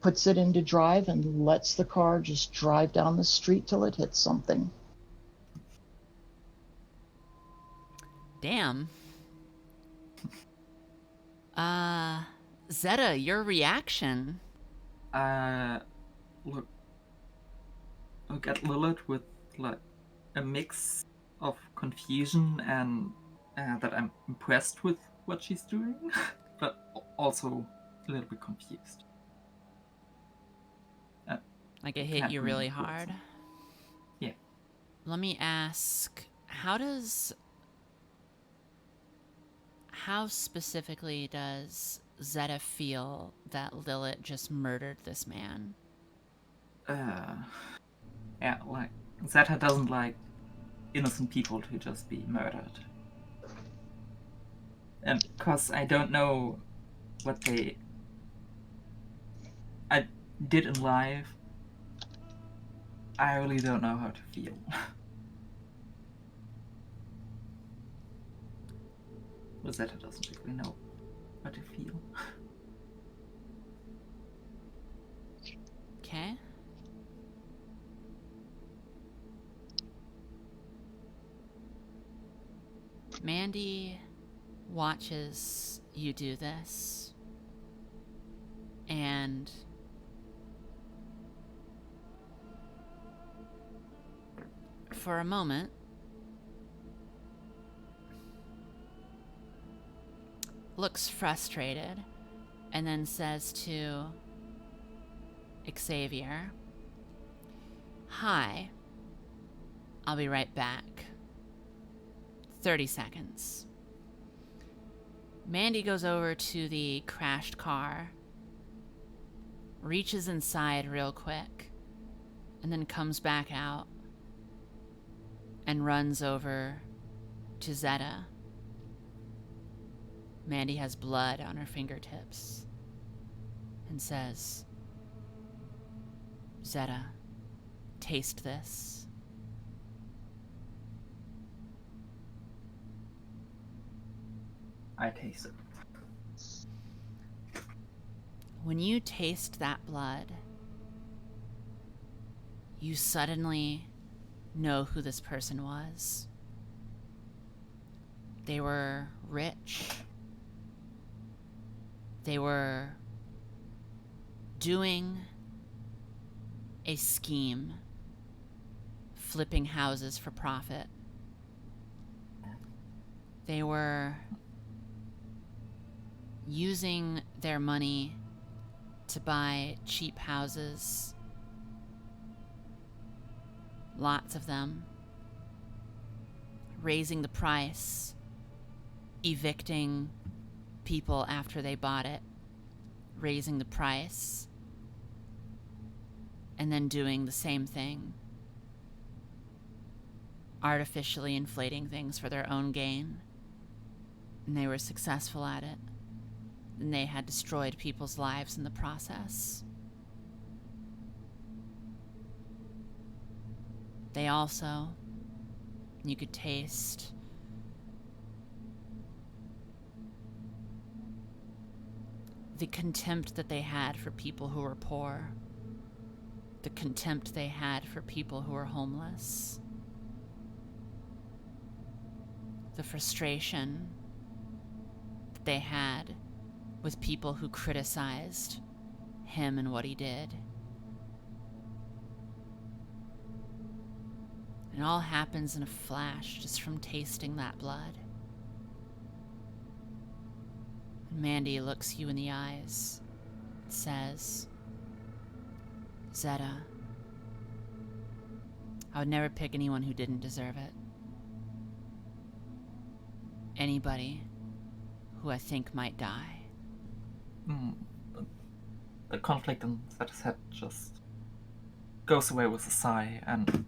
puts it into drive and lets the car just drive down the street till it hits something. Damn. Zeta, your reaction? Look at Lilith with a mix of confusion and that I'm impressed with what she's doing, but also a little bit confused. Like it hit you really hard? Yeah. Let me ask, how specifically does Zeta feel that Lilith just murdered this man? Yeah, Zeta doesn't like innocent people to just be murdered. And because I don't know what they I did in life, I really don't know how to feel. Rosetta doesn't really know how to feel. Okay. Mandy watches you do this, and for a moment, looks frustrated, and then says to Xavier, "Hi, I'll be right back. 30 seconds. Mandy goes over to the crashed car, reaches inside real quick, and then comes back out and runs over to Zeta. Mandy has blood on her fingertips and says, "Zeta, taste this." I taste it. When you taste that blood, you suddenly know who this person was. They were rich. They were doing a scheme, flipping houses for profit. They were using their money to buy cheap houses, lots of them, raising the price, evicting people after they bought it, raising the price, and then doing the same thing, artificially inflating things for their own gain. And they were successful at it. And they had destroyed people's lives in the process. They also, you could taste the contempt that they had for people who were poor, the contempt they had for people who were homeless, the frustration that they had with people who criticized him and what he did. It all happens in a flash just from tasting that blood. And Mandy looks you in the eyes and says, "Zeta, I would never pick anyone who didn't deserve it. Anybody who I think might die." The conflict in Zeta's head just goes away with a sigh, and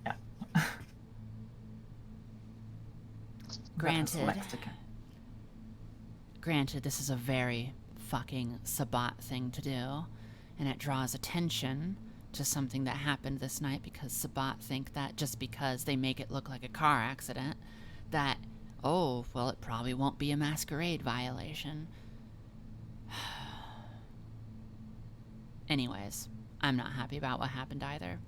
yeah. Granted, this is a very fucking Sabat thing to do, and it draws attention to something that happened this night because Sabat think that just because they make it look like a car accident, that, oh, well, it probably won't be a Masquerade violation. Anyways, I'm not happy about what happened either.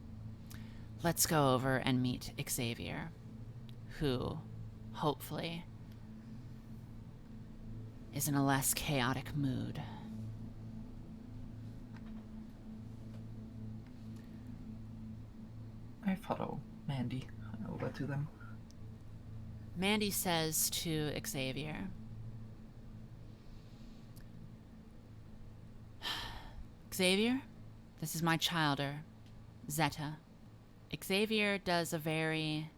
Let's go over and meet Xavier, who, hopefully, is in a less chaotic mood. I follow Mandy over to them. Mandy says to Xavier, "Xavier, this is my childer, Zeta." Xavier does a very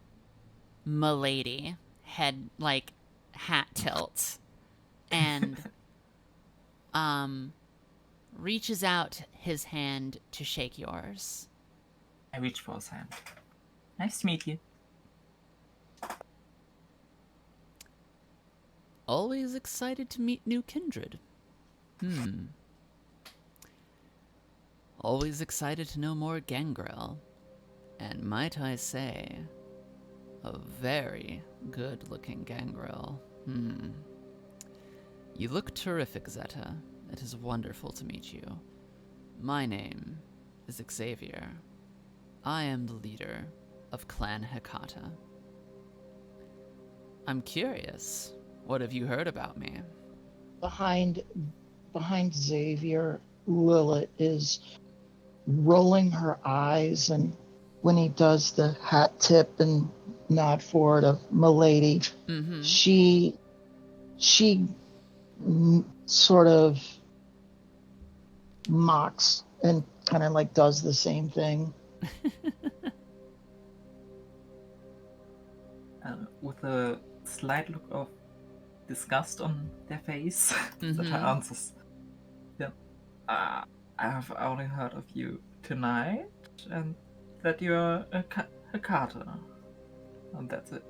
milady head, like, hat tilt, and reaches out his hand to shake yours. I reach for his hand. Nice to meet you. Always excited to meet new kindred. Always excited to know more Gangrel. And might I say, a very good-looking Gangrel. You look terrific, Zeta. It is wonderful to meet you. My name is Xavier. I am the leader of Clan Hecata. I'm curious, what have you heard about me? Behind Xavier, Lilith is rolling her eyes, and when he does the hat tip and nod forward of Milady, she sort of mocks and kind of like does the same thing. With a slight look of disgust on their face, that answers, yeah, I have only heard of you tonight, and that you're a Carter, and that's it.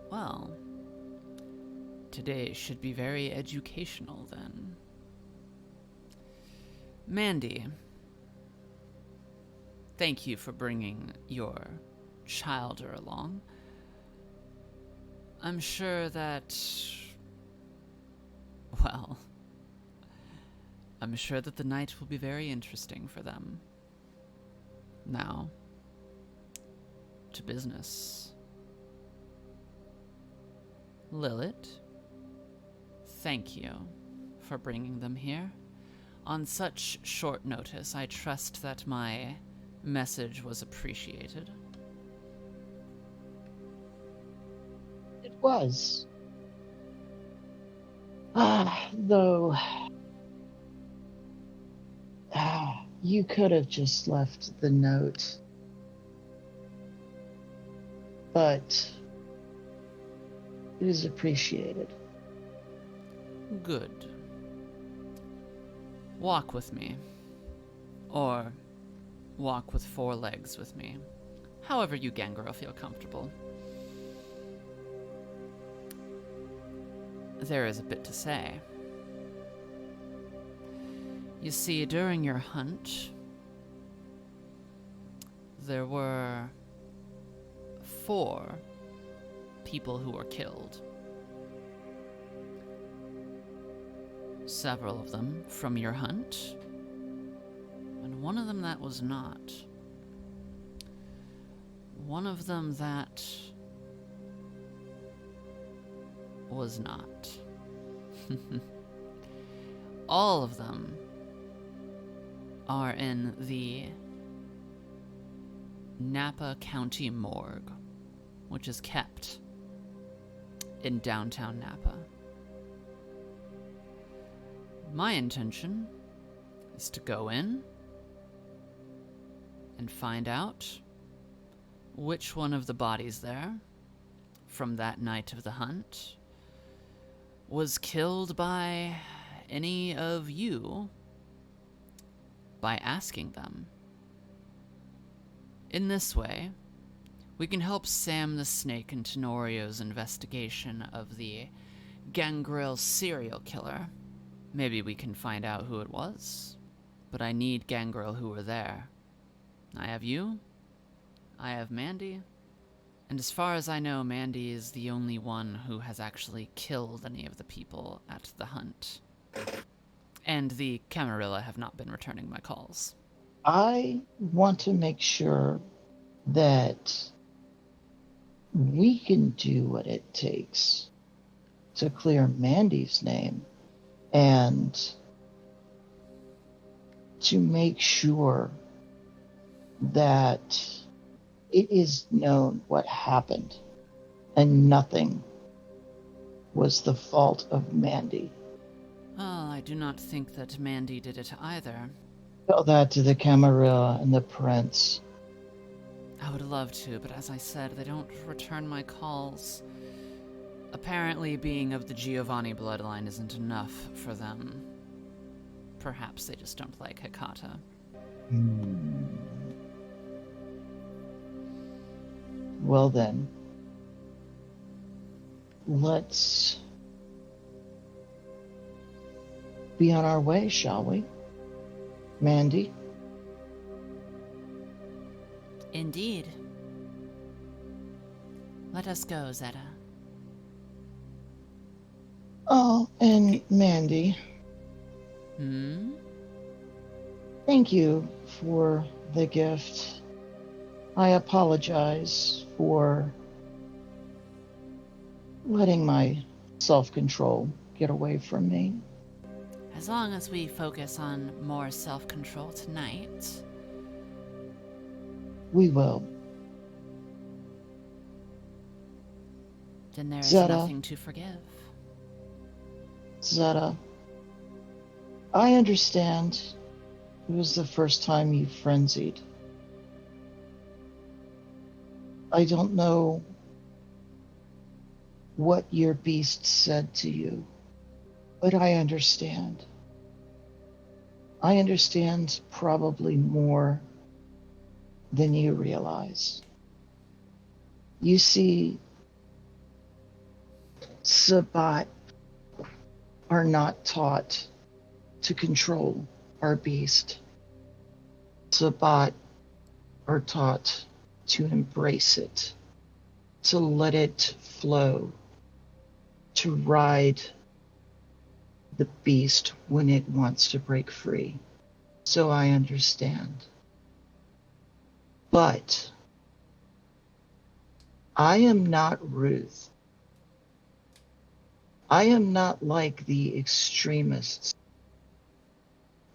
Well, today should be very educational then. Mandy, thank you for bringing your childer along. I'm sure that, well, I'm sure that the night will be very interesting for them. Now, to business. Lilith, thank you for bringing them here. On such short notice, I trust that my message was appreciated. It was. Though, you could have just left the note. But it is appreciated. Good. Walk with me. Or walk with 4 legs with me. However you Gangrel feel comfortable. There is a bit to say. You see, during your hunt, there were 4 people who were killed. Several of them from your hunt, and one of them that was not. One of them that was not. All of them are in the Napa County Morgue, which is kept in downtown Napa. My intention is to go in and find out which one of the bodies there from that night of the hunt was killed by any of you by asking them. In this way, we can help Sam the Snake and Tenorio's investigation of the Gangrel serial killer. Maybe we can find out who it was, but I need Gangrel who were there. I have you, I have Mandy, and as far as I know, Mandy is the only one who has actually killed any of the people at the hunt. And the Camarilla have not been returning my calls. I want to make sure that we can do what it takes to clear Mandy's name and to make sure that it is known what happened and nothing was the fault of Mandy. Oh, I do not think that Mandy did it either. Tell that to the Camarilla and the Prince. I would love to, but as I said, they don't return my calls. Apparently, being of the Giovanni bloodline isn't enough for them. Perhaps they just don't like Hecata. Well then, be on our way, shall we? Mandy? Indeed. Let us go, Zeta. Oh, and Mandy, thank you for the gift. I apologize for letting my self-control get away from me. As long as we focus on more self-control tonight. We will. Then there is Zeta. nothing to forgive. Zeta, I understand it was the first time you frenzied. I don't know what your beast said to you, but I understand. I understand probably more than you realize. You see, Sabat are not taught to control our beast. Sabat are taught to embrace it, to let it flow, to ride the beast when it wants to break free. So I understand. But I am not Ruth. I am not like the extremists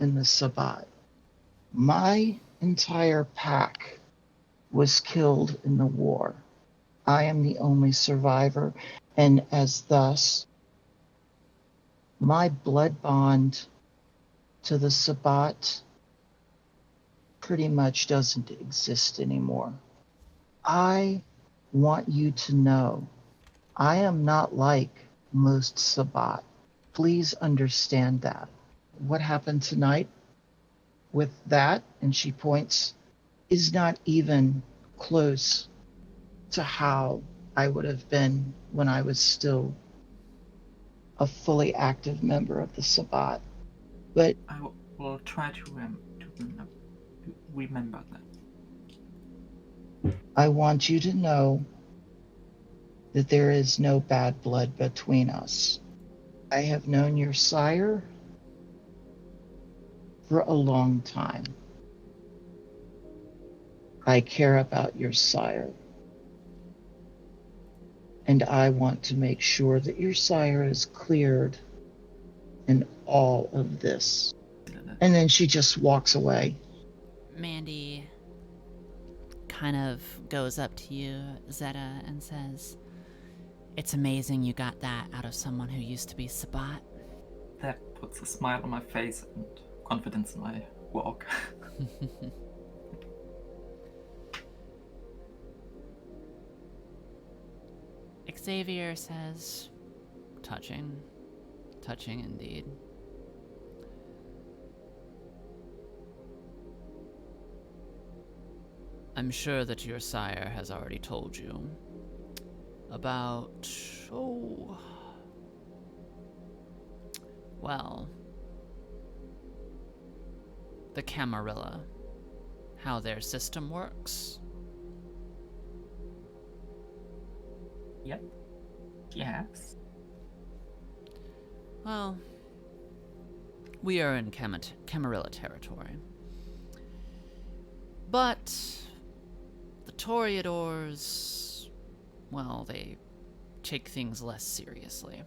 in the Sabbat. My entire pack was killed in the war. I am the only survivor, and as thus, my blood bond to the Sabbat pretty much doesn't exist anymore. I want you to know I am not like most Sabbat. Please understand that. What happened tonight with that, and she points, is not even close to how I would have been when I was still a fully active member of the Sabbat. But I will try to remember that. I want you to know that there is no bad blood between us. I have known your sire for a long time. I care about your sire. And I want to make sure that your sire is cleared in all of this. And then she just walks away. Mandy kind of goes up to you, Zeta, and says, "It's amazing you got that out of someone who used to be Sabbat." That puts a smile on my face and confidence in my walk. Xavier says, "Touching. Touching indeed." I'm sure that your sire has already told you about, the Camarilla, how their system works. Yep. Yes. Well, we are in Camarilla territory. But the Toreadors, they take things less seriously.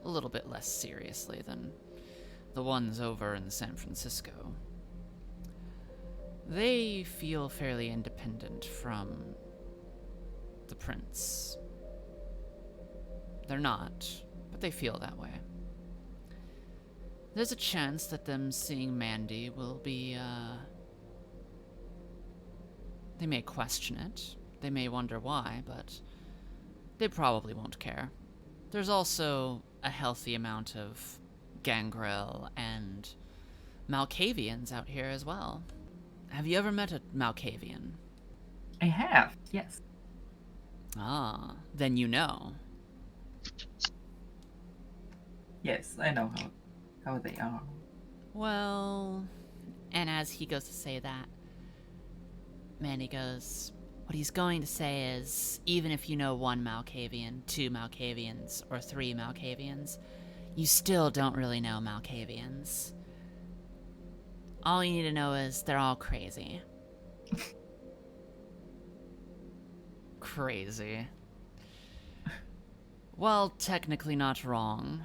A little bit less seriously than the ones over in San Francisco. They feel fairly independent from the prince. They're not, but they feel that way. There's a chance that them seeing Mandy will be, they may question it. They may wonder why, but they probably won't care. There's also a healthy amount of Gangrel and Malkavians out here as well. Have you ever met a Malkavian? I have, yes. Ah, then you know. Yes, I know how they are. Well, and as he goes to say that, Mandy goes, what he's going to say is, even if you know 1 Malkavian, 2 Malkavians, or 3 Malkavians, you still don't really know Malkavians. All you need to know is they're all crazy. Crazy. Well, technically not wrong.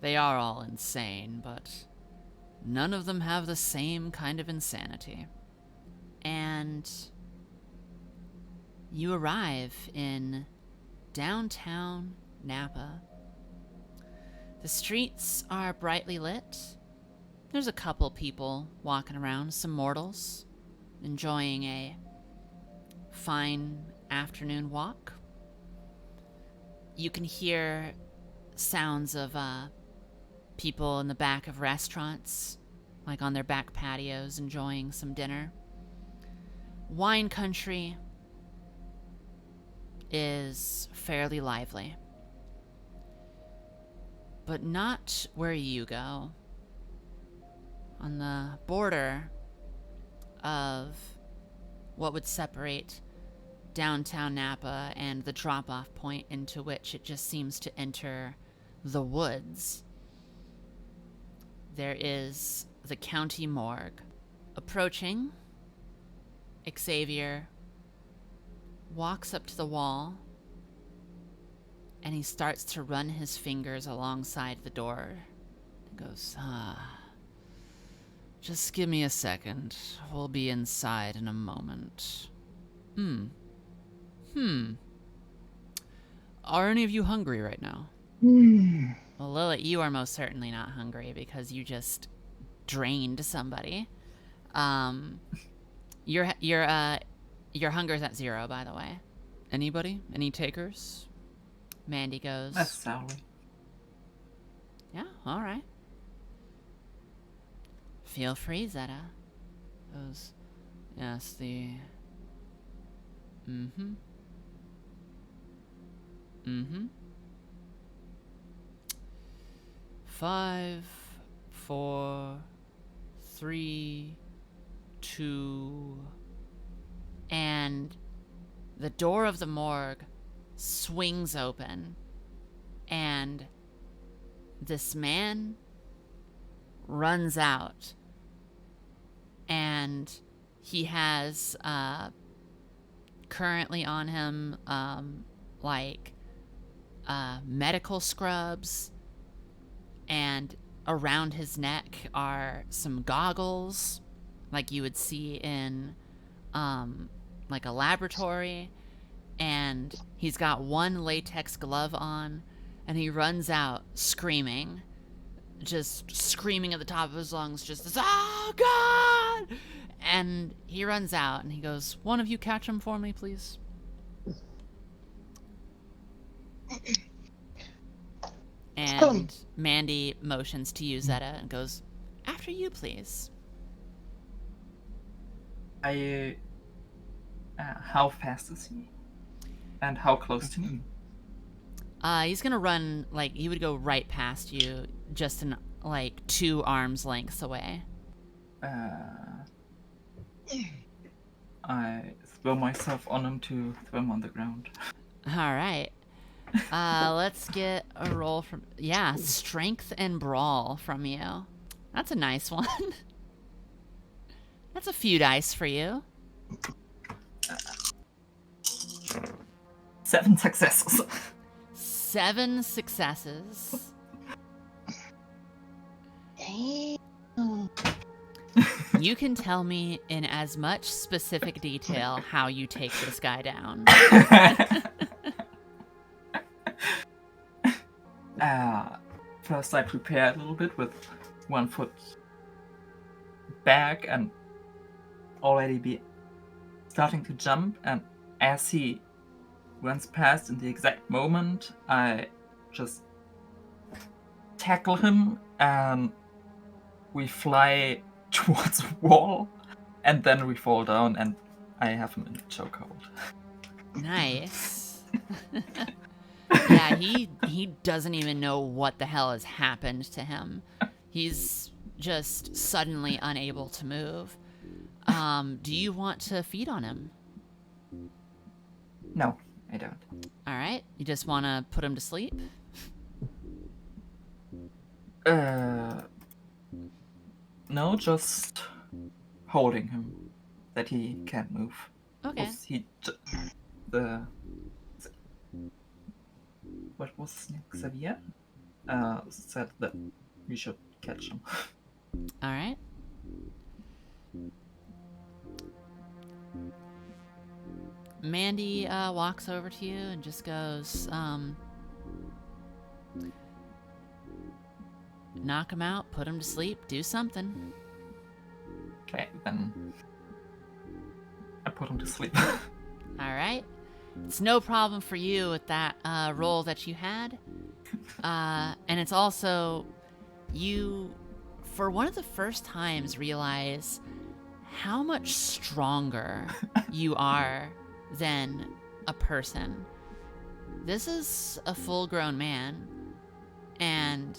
They are all insane, but none of them have the same kind of insanity. And you arrive in downtown Napa. The streets are brightly lit. There's a couple people walking around, some mortals, enjoying a fine afternoon walk. You can hear sounds of people in the back of restaurants, like on their back patios, enjoying some dinner. Wine country is fairly lively, but not where you go. On the border of what would separate downtown Napa and the drop-off point into which it just seems to enter the woods, there is the county morgue. Approaching, Xavier walks up to the wall and he starts to run his fingers alongside the door and goes, just give me a second. We'll be inside in a moment. Are any of you hungry right now? Well, Lilith, you are most certainly not hungry because you just drained somebody. Your hunger's at 0, by the way. Anybody? Any takers? Mandy goes, That's Sally. yeah, all right. Feel free, Zeta. Goes, yes, the... Mm-hmm. 5, 4, 3, 2... And the door of the morgue swings open, and this man runs out, and he has currently on him medical scrubs, and around his neck are some goggles like you would see in like a laboratory, and he's got one latex glove on, and he runs out screaming, just screaming at the top of his lungs, just this, oh God! And he runs out and he goes, one of you catch him for me, please. And Mandy motions to you, Zeta, and goes, after you, please. How fast is he? And how close to me? He's gonna run, like, he would go right past you, just in, like, 2 arms lengths away. I throw myself on him to throw him on the ground. Alright. Let's get a roll from... Yeah, strength and brawl from you. That's a nice one. That's a few dice for you. 7 successes. 7 successes. Damn. You can tell me in as much specific detail how you take this guy down. First I prepare a little bit with 1 foot back and already be starting to jump, and as he runs past in the exact moment, I just tackle him and we fly towards a wall, and then we fall down and I have him in a chokehold. Nice. Yeah, he doesn't even know what the hell has happened to him. He's just suddenly unable to move. Do you want to feed on him? No, I don't. All right. You just want to put him to sleep? No, just holding him, that he can't move. Okay. What was his name? Xavier? Said that we should catch him. All right. Mandy walks over to you and just goes, knock him out, put him to sleep, do something. Okay, then I put him to sleep. All right. It's no problem for you with that roll that you had. And it's also, you, for one of the first times, realize how much stronger you are than a person. This is a full-grown man, and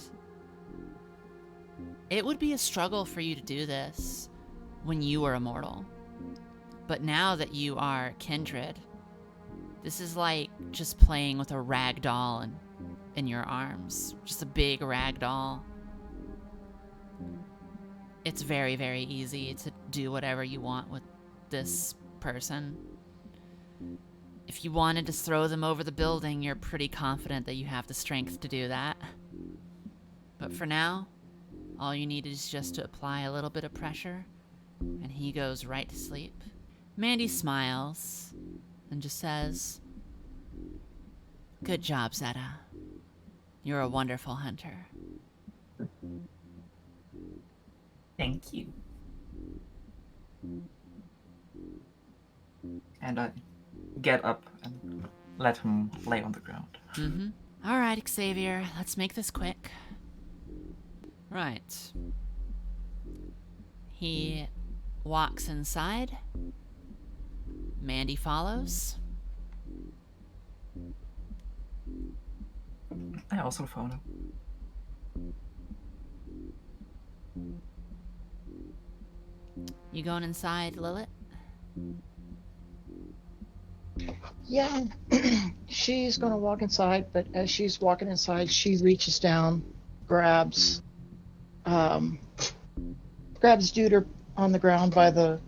it would be a struggle for you to do this when you were immortal. But now that you are Kindred, this is like just playing with a rag doll in your arms. Just a big rag doll. It's very, very easy to do whatever you want with this person. If you wanted to throw them over the building, you're pretty confident that you have the strength to do that. But for now, all you need is just to apply a little bit of pressure, and he goes right to sleep. Mandy smiles and just says, "Good job, Zeta. You're a wonderful hunter." Thank you. And I get up and let him lay on the ground. Mm-hmm. All right, Xavier, let's make this quick. Right. He walks inside. Mandy follows. I also follow. You going inside, Lilith? Yeah, she's gonna walk inside, but as she's walking inside, she reaches down, grabs Duder on the ground by the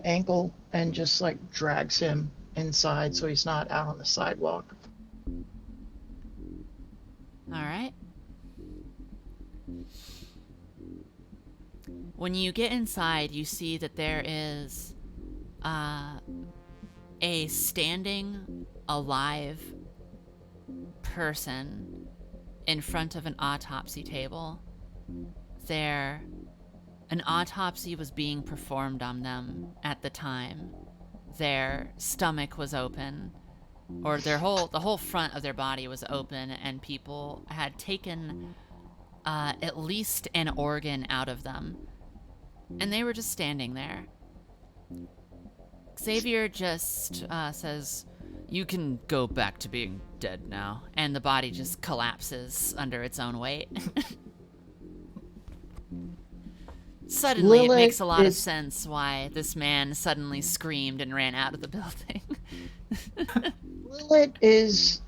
ankle and just like drags him inside so he's not out on the sidewalk. All right. When you get inside, you see that there is a standing, alive person in front of an autopsy table. An autopsy was being performed on them at the time. Their stomach was open, or the whole front of their body was open, and people had taken at least an organ out of them. And they were just standing there. Xavier just says, "You can go back to being dead now." And the body just collapses under its own weight. Suddenly, it makes a lot of sense why this man suddenly screamed and ran out of the building. Lilith is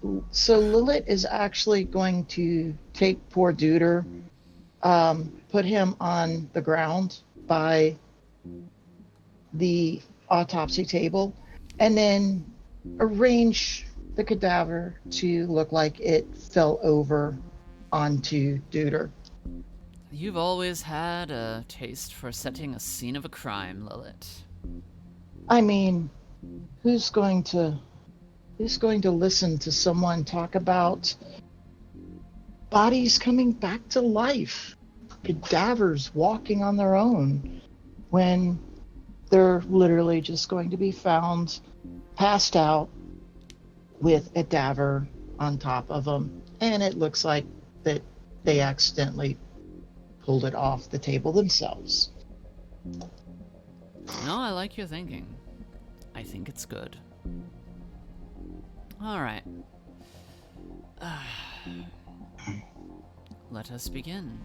actually going to take poor Duder, put him on the ground by the autopsy table, and then arrange the cadaver to look like it fell over onto Duder. You've always had a taste for setting a scene of a crime, Lilith. I mean, who's going to listen to someone talk about bodies coming back to life, cadavers walking on their own, when they're literally just going to be found passed out with a cadaver on top of them, and it looks like that they accidentally pulled it off the table themselves. No, I like your thinking. I think it's good. All right. Let us begin.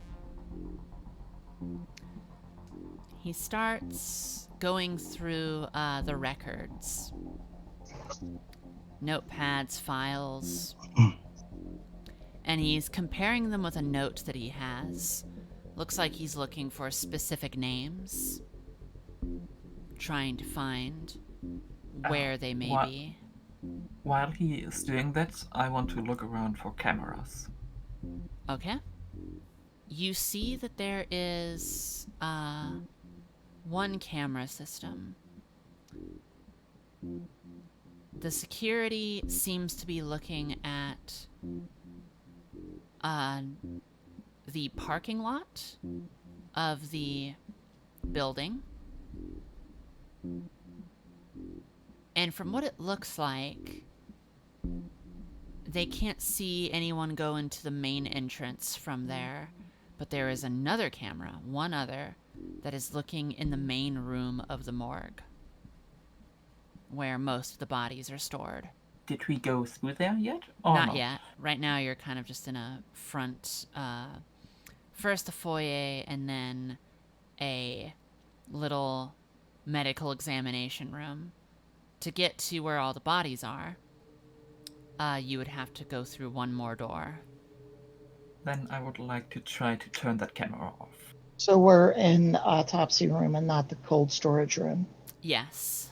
He starts going through the records, notepads, files, and he's comparing them with a note that he has. Looks like he's looking for specific names, trying to find where they may be. While he is doing that, I want to look around for cameras. Okay. You see that there is one camera system. The security seems to be looking at the parking lot of the building. And from what it looks like, they can't see anyone go into the main entrance from there. But there is another camera, one other, that is looking in the main room of the morgue, where most of the bodies are stored. Did we go through there yet? Or Not yet. Right now you're kind of just in a front, first a foyer and then a little medical examination room. To get to where all the bodies are, you would have to go through one more door. Then I would like to try to turn that camera off. So we're in the autopsy room and not the cold storage room. Yes.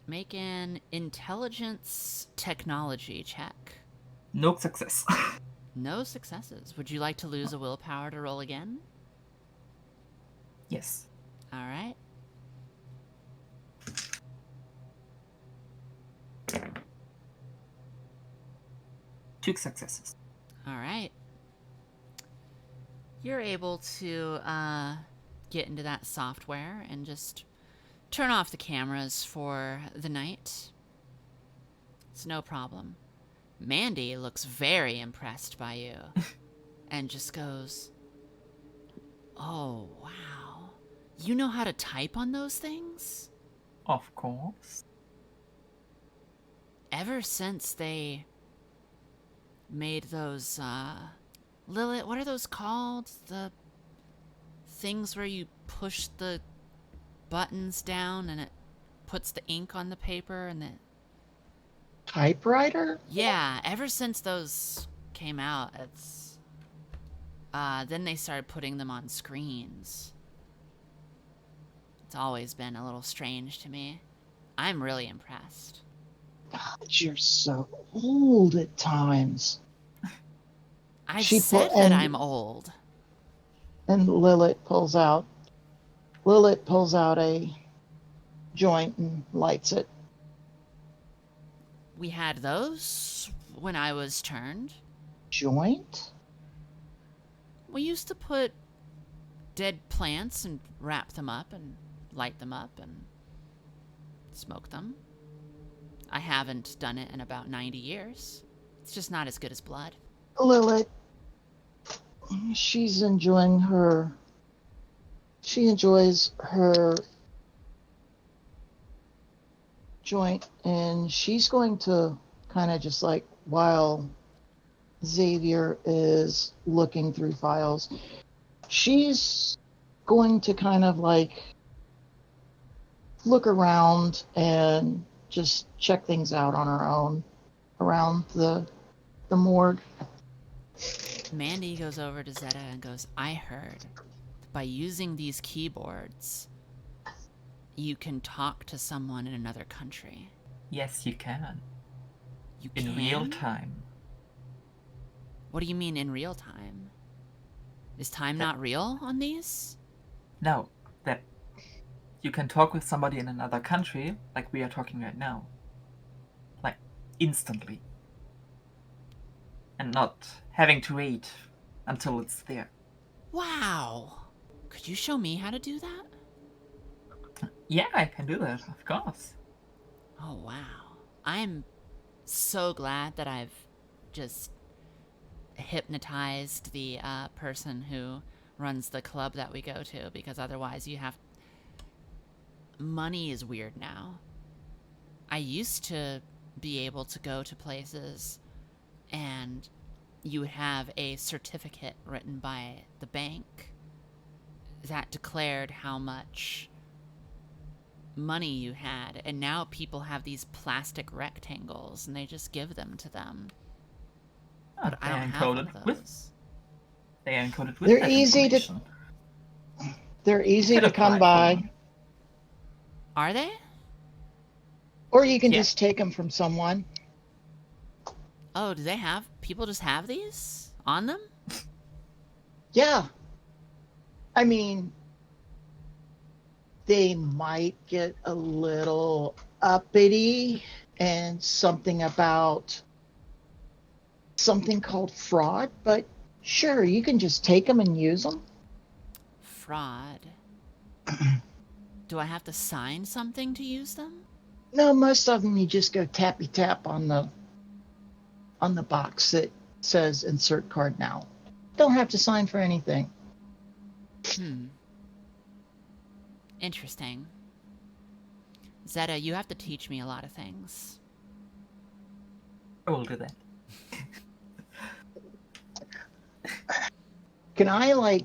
Make an intelligence technology check. No success. No successes. Would you like to lose a willpower to roll again? Yes. All right. Two successes. All right. You're able to get into that software and just turn off the cameras for the night. It's no problem. Mandy looks very impressed by you and just goes, "Oh, wow. You know how to type on those things?" Of course. Ever since they made those, Lilith, what are those called? The things where you push the buttons down and it puts the ink on the paper and it... Typewriter? Yeah, ever since those came out, it's... then they started putting them on screens. It's always been a little strange to me. I'm really impressed. God, you're so old at times. I've She said put- that and- I'm old. And Lilith pulls out a joint and lights it. We had those when I was turned. Joint? We used to put dead plants and wrap them up and light them up and smoke them. I haven't done it in about 90 years. It's just not as good as blood. Lilith, she enjoys her joint, and she's going to kind of just like, while Xavier is looking through files, she's going to kind of like look around and just check things out on her own around the morgue. Mandy goes over to Zeta and goes, "I heard that by using these keyboards, you can talk to someone in another country." Yes, you can. You In can? real time. What do you mean in real time? Is time not real on these? No, that you can talk with somebody in another country, like we are talking right now. Like, instantly. And not having to wait until it's there. Wow. Could you show me how to do that? Yeah, I can do that, of course. Oh, wow. I'm so glad that I've just hypnotized the person who runs the club that we go to, because otherwise you have... Money is weird now. I used to be able to go to places and you would have a certificate written by the bank that declared how much money you had, and now people have these plastic rectangles and they just give them to them. But I don't have one of those. They encoded with They're that easy to- information. They're easy Could to apply come for by, them. Are they? or you can Yeah. just take them from someone. Oh, do they have people just have these on them? Yeah. I mean, they might get a little uppity and something about something called fraud, but sure, you can just take them and use them. Fraud. Do I have to sign something to use them? No, most of them you just go tappy tap on the box that says insert card now. Don't have to sign for anything. Interesting. Zeta, you have to teach me a lot of things. I will do that. Can I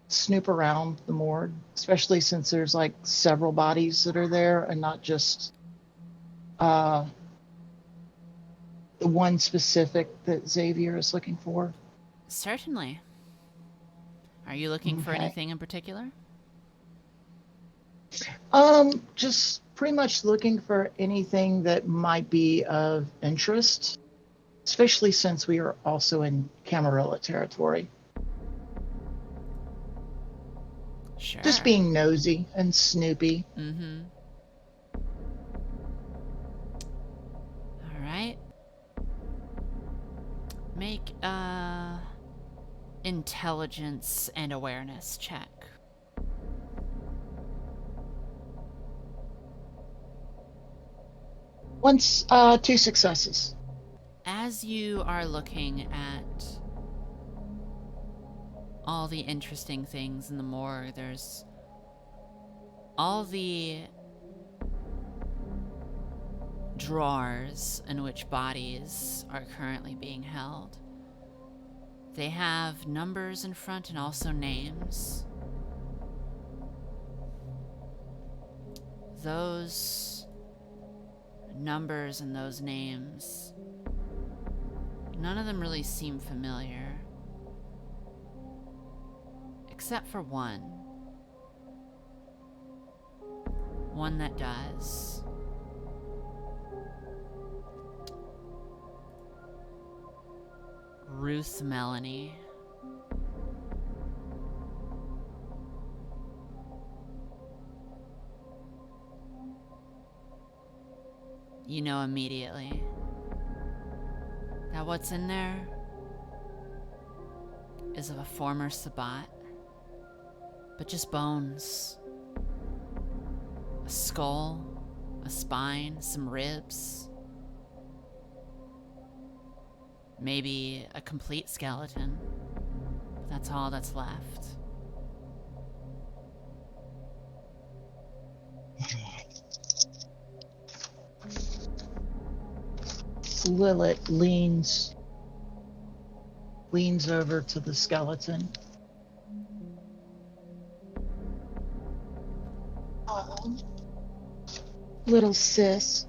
snoop around the morgue, especially since there's several bodies that are there and not just the one specific that Xavier is looking for? Certainly. Are you looking for Okay. anything in particular? Just pretty much looking for anything that might be of interest, especially since we are also in Camarilla territory. Sure. Just being nosy and snoopy. Mm-hmm. All right. Make a intelligence and awareness check. Once, 2 successes. As you are looking at all the interesting things in the morgue, there's all the drawers in which bodies are currently being held. They have numbers in front and also names. Those numbers and those names, none of them really seem familiar. Except for one. One that does. Ruth Melanie. You know immediately that what's in there is of a former Sabbat, but just bones. A skull, a spine, some ribs. Maybe a complete skeleton. But that's all that's left. Lilith leans over to the skeleton. Little sis,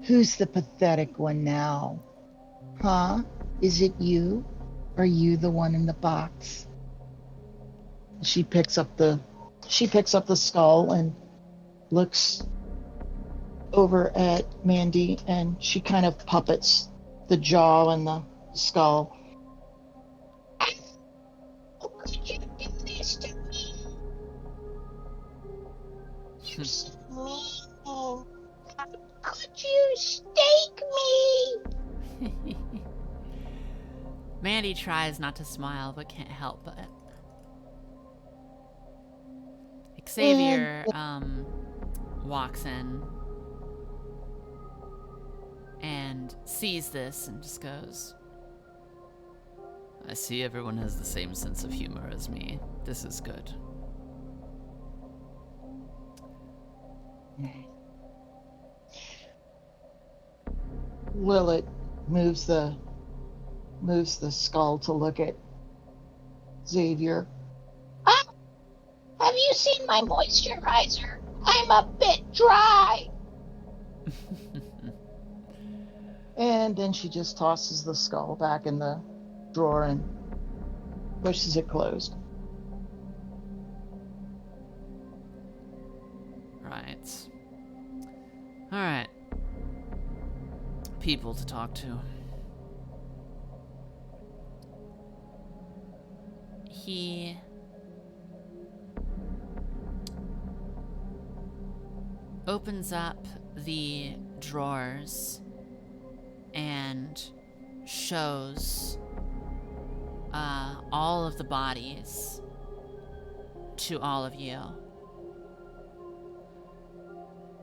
who's the pathetic one now? Huh? Is it you? Are you the one in the box? She picks up the skull and looks over at Mandy, and she kind of puppets the jaw and the skull. How could you do this to me? You're so mean. How could you stake me? Mandy tries not to smile, but can't help it. Xavier walks in and sees this and just goes, I see everyone has the same sense of humor as me. This is good. Lilith moves the skull to look at Xavier. Ah, have you seen my moisturizer? I'm a bit dry. And then she just tosses the skull back in the drawer and pushes it closed. Right. Alright. People to talk to. He opens up the drawers and shows all of the bodies to all of you.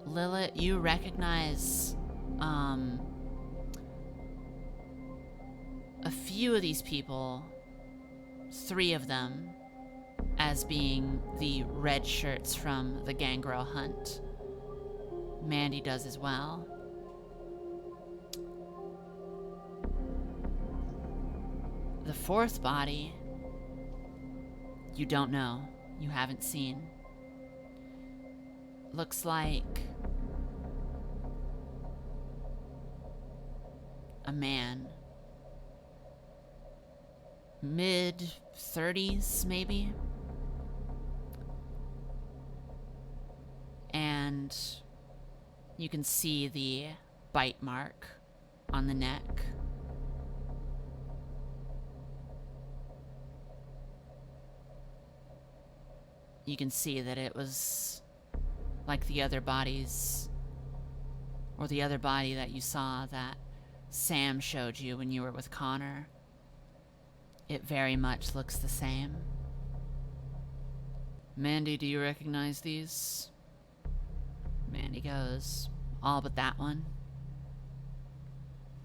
Lilith, you recognize a few of these people, 3 of them, as being the red shirts from the Gangrel hunt. Mandy does as well. The 4th body, you don't know. You haven't seen. Looks like a man. Mid-30s, maybe? And you can see the bite mark on the neck. You can see that it was like the other bodies, or the other body that you saw that Sam showed you when you were with Connor. It very much looks the same. Mandy, do you recognize these? Mandy goes, all but that one.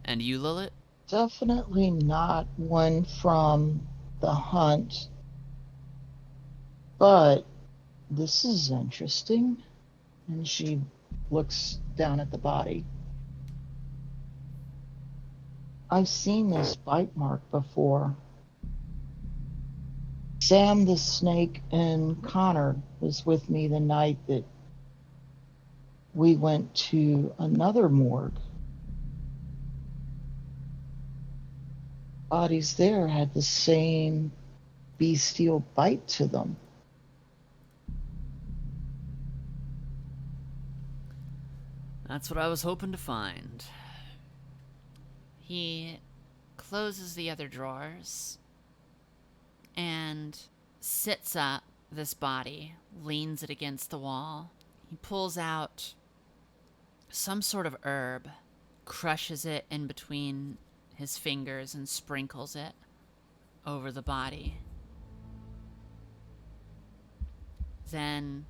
And you, Lilith? Definitely not one from the hunt. But this is interesting. And she looks down at the body. I've seen this bite mark before. Sam the Snake and Connor was with me the night that we went to another morgue. Bodies there had the same bestial bite to them. That's what I was hoping to find. He closes the other drawers and sits up this body, leans it against the wall. He pulls out some sort of herb, crushes it in between his fingers and sprinkles it over the body. Then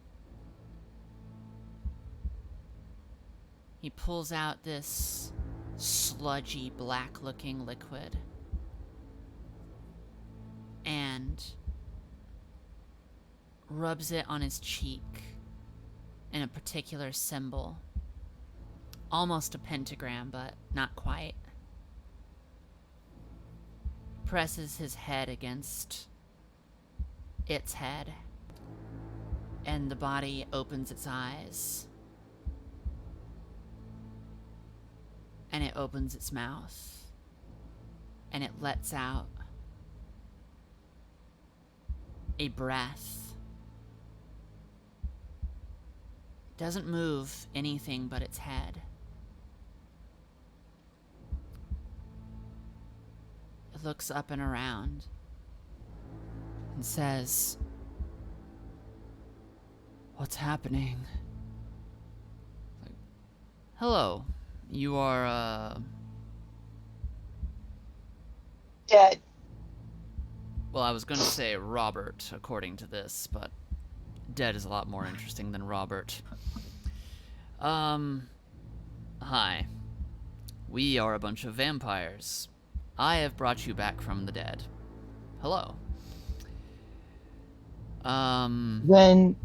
he pulls out this sludgy, black-looking liquid and rubs it on his cheek in a particular symbol. Almost a pentagram, but not quite. Presses his head against its head, and the body opens its eyes. And it opens its mouth, and it lets out a breath. Doesn't move anything but its head. It looks up and around and says, "What's happening?" Like, "Hello. You are, Dead. Well, I was going to say Robert, according to this, but dead is a lot more interesting than Robert. Hi. We are a bunch of vampires. I have brought you back from the dead. Hello. Then,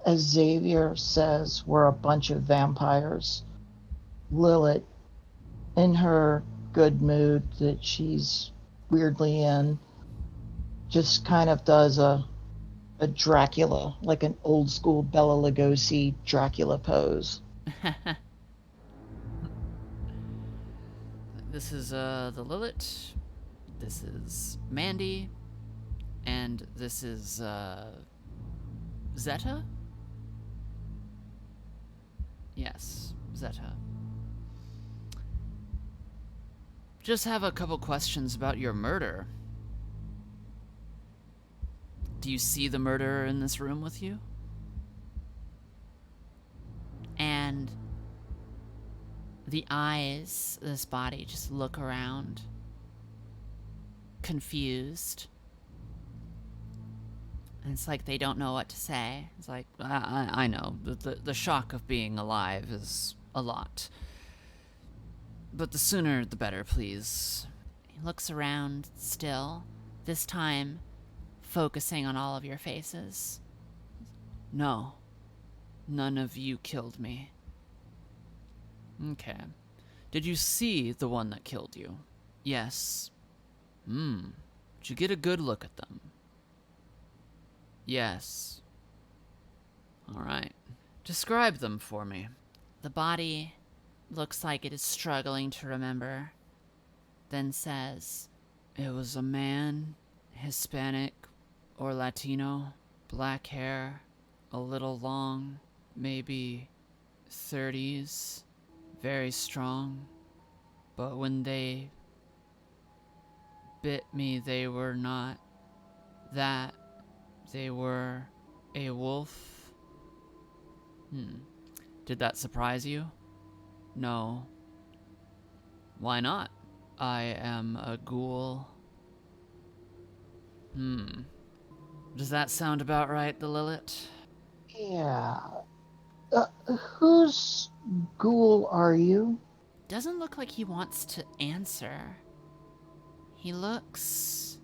as Xavier says, we're a bunch of vampires, Lilith in her good mood that she's weirdly in, just kind of does a Dracula, like an old school Bela Lugosi Dracula pose. This is the Lilith. This is Mandy. And this is Zeta? Yes, Zeta. Just have a couple questions about your murder. Do you see the murderer in this room with you? And the eyes of this body just look around, confused. And it's like they don't know what to say. It's like, I know, the shock of being alive is a lot. But the sooner the better, please. He looks around still, this time focusing on all of your faces. No, none of you killed me. Okay. Did you see the one that killed you? Yes. Did you get a good look at them? Yes. Alright. Describe them for me. The body looks like it is struggling to remember, then says, "It was a man, Hispanic or Latino, black hair, a little long, maybe 30s, very strong, but when they bit me, they were not that. They were a wolf." Did that surprise you? No. Why not? I am a ghoul. Does that sound about right, the Lilith? Yeah. Whose ghoul are you? Doesn't look like he wants to answer. He looks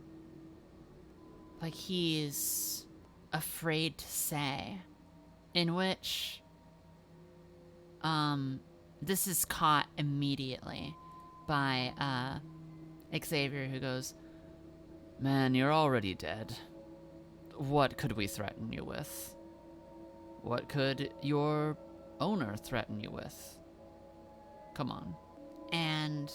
like he's afraid to say. In which, this is caught immediately by, Xavier, who goes, "Man, you're already dead. What could we threaten you with? What could your owner threaten you with? Come on." And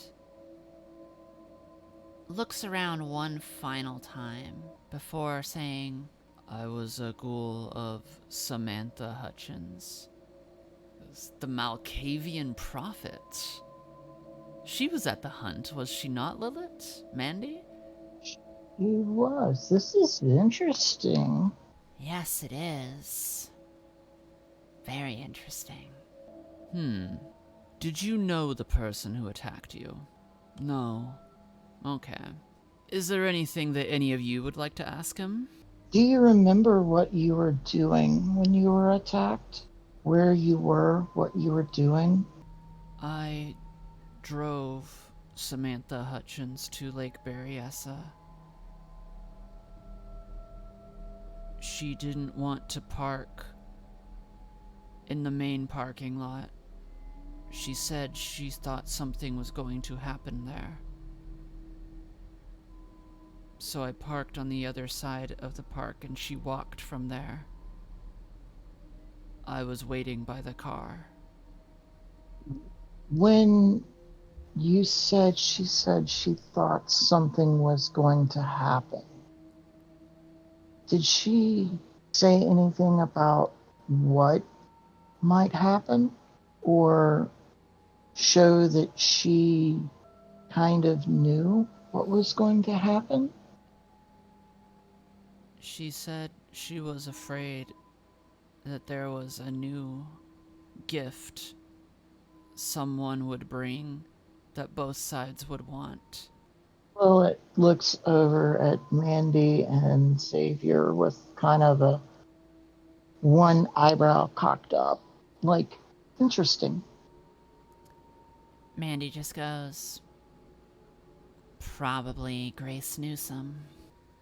looks around one final time before saying, "I was a ghoul of Samantha Hutchins, the Malkavian prophet. She was at the hunt, was she not, Lilith? Mandy?" He was. This is interesting. Yes, it is. Very interesting. Did you know the person who attacked you? No. Okay. Is there anything that any of you would like to ask him? Do you remember what you were doing when you were attacked? Where you were, what you were doing? I drove Samantha Hutchins to Lake Berryessa. She didn't want to park in the main parking lot. She said she thought something was going to happen there. So I parked on the other side of the park and she walked from there. I was waiting by the car. When you said she thought something was going to happen, did she say anything about what might happen? Or show that she kind of knew what was going to happen? She said she was afraid that there was a new gift someone would bring that both sides would want. Well, it looks over at Mandy and Xavier with kind of a one eyebrow cocked up. Like, interesting. Mandy just goes, "Probably Grace Newsom."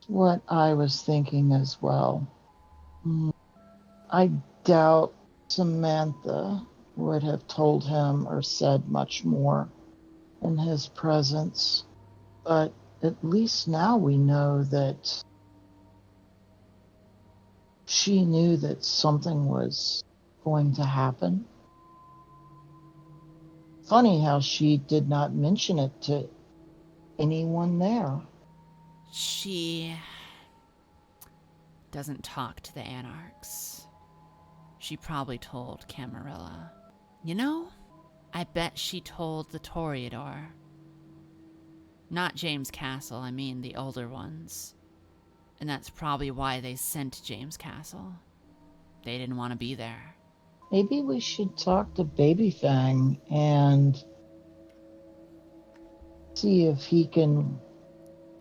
What I was thinking as well. I doubt Samantha would have told him or said much more in his presence. But at least now we know that she knew that something was going to happen. Funny how she did not mention it to anyone there. She doesn't talk to the Anarchs. She probably told Camarilla. You know, I bet she told the Toreador. Not James Castle, I mean the older ones. And that's probably why they sent James Castle. They didn't want to be there. Maybe we should talk to Babyfang and see if he can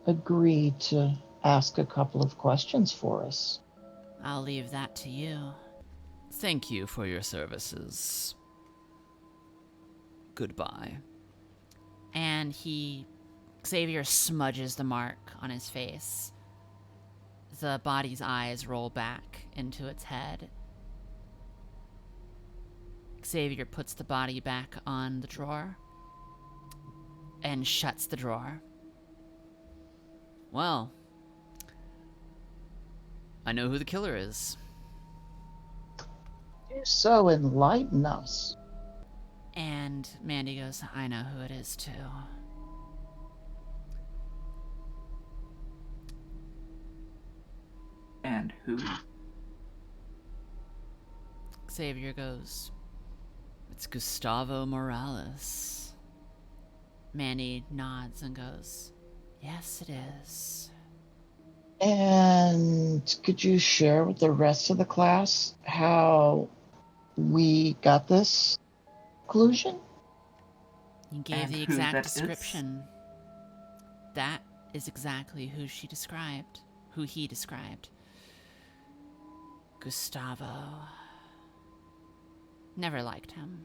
agree to ask a couple of questions for us. I'll leave that to you. Thank you for your services. Goodbye. And Xavier smudges the mark on his face. The body's eyes roll back into its head. Xavier puts the body back on the drawer and shuts the drawer. Well, I know who the killer is. Do so enlighten us. And Mandy goes, I know who it is too. And who? Xavier goes, It's Gustavo Morales. Mandy nods and goes, yes, it is. And could you share with the rest of the class how we got this conclusion? He gave And the who exact that is? description. That is exactly who he described. Gustavo. Never liked him.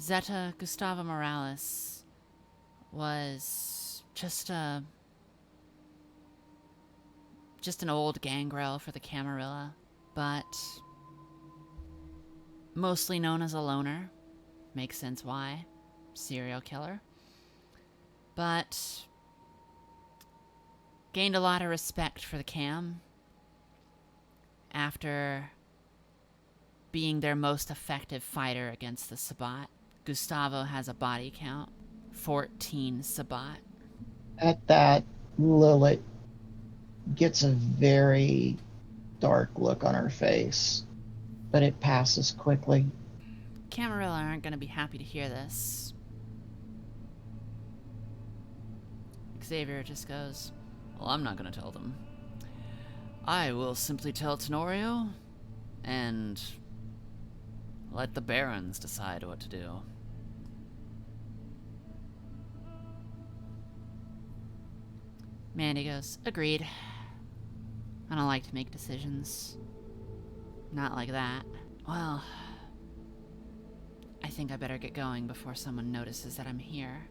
Zeta Gustavo Morales was just an old gangrel for the Camarilla, but mostly known as a loner. Makes sense why. Serial killer. But gained a lot of respect for the Cam after being their most effective fighter against the Sabbat. Gustavo has a body count, 14 Sabbat. At that, Lilith gets a very dark look on her face, but it passes quickly. Camarilla aren't going to be happy to hear this. Xavier just goes, Well, I'm not going to tell them. I will simply tell Tenorio and let the barons decide what to do. Mandy goes, agreed. I don't like to make decisions. Not like that. Well, I think I better get going before someone notices that I'm here.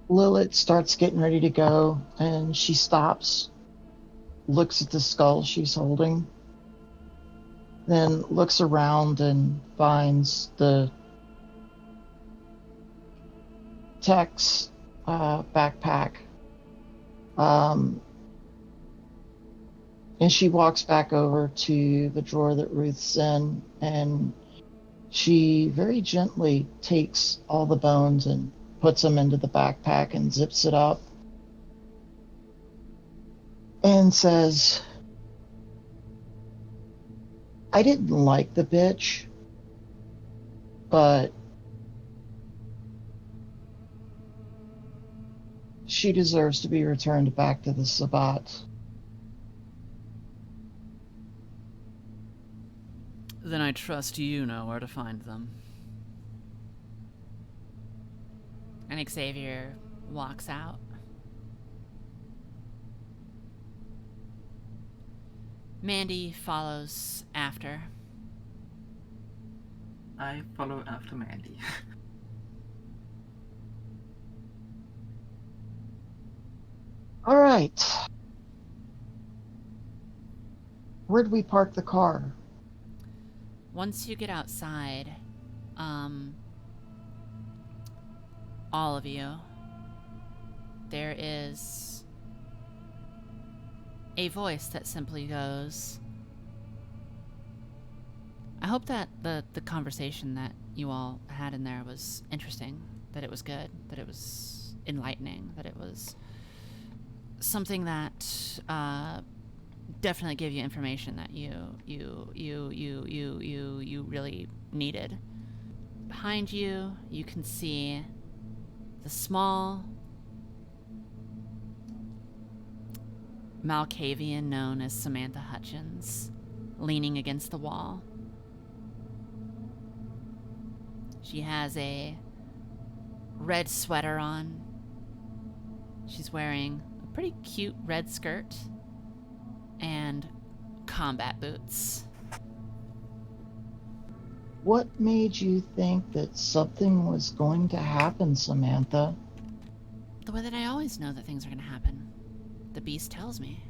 Lilith starts getting ready to go, and she stops, looks at the skull she's holding, then looks around and finds the tech's backpack. And she walks back over to the drawer that Ruth's in, and she very gently takes all the bones and puts them into the backpack and zips it up and says, I didn't like the bitch, but she deserves to be returned back to the Sabbat. Then I trust you know where to find them. And Xavier walks out. Mandy follows after. I follow after Mandy. All right. Where'd we park the car? Once you get outside, all of you, there is a voice that simply goes, I hope that the conversation that you all had in there was interesting, that it was good, that it was enlightening, that it was something that definitely gave you information that you really needed. Behind you, you can see the small Malkavian known as Samantha Hutchins leaning against the wall. She has a red sweater on. She's wearing a pretty cute red skirt and combat boots. What made you think that something was going to happen, Samantha? The way that I always know that things are going to happen. The beast tells me.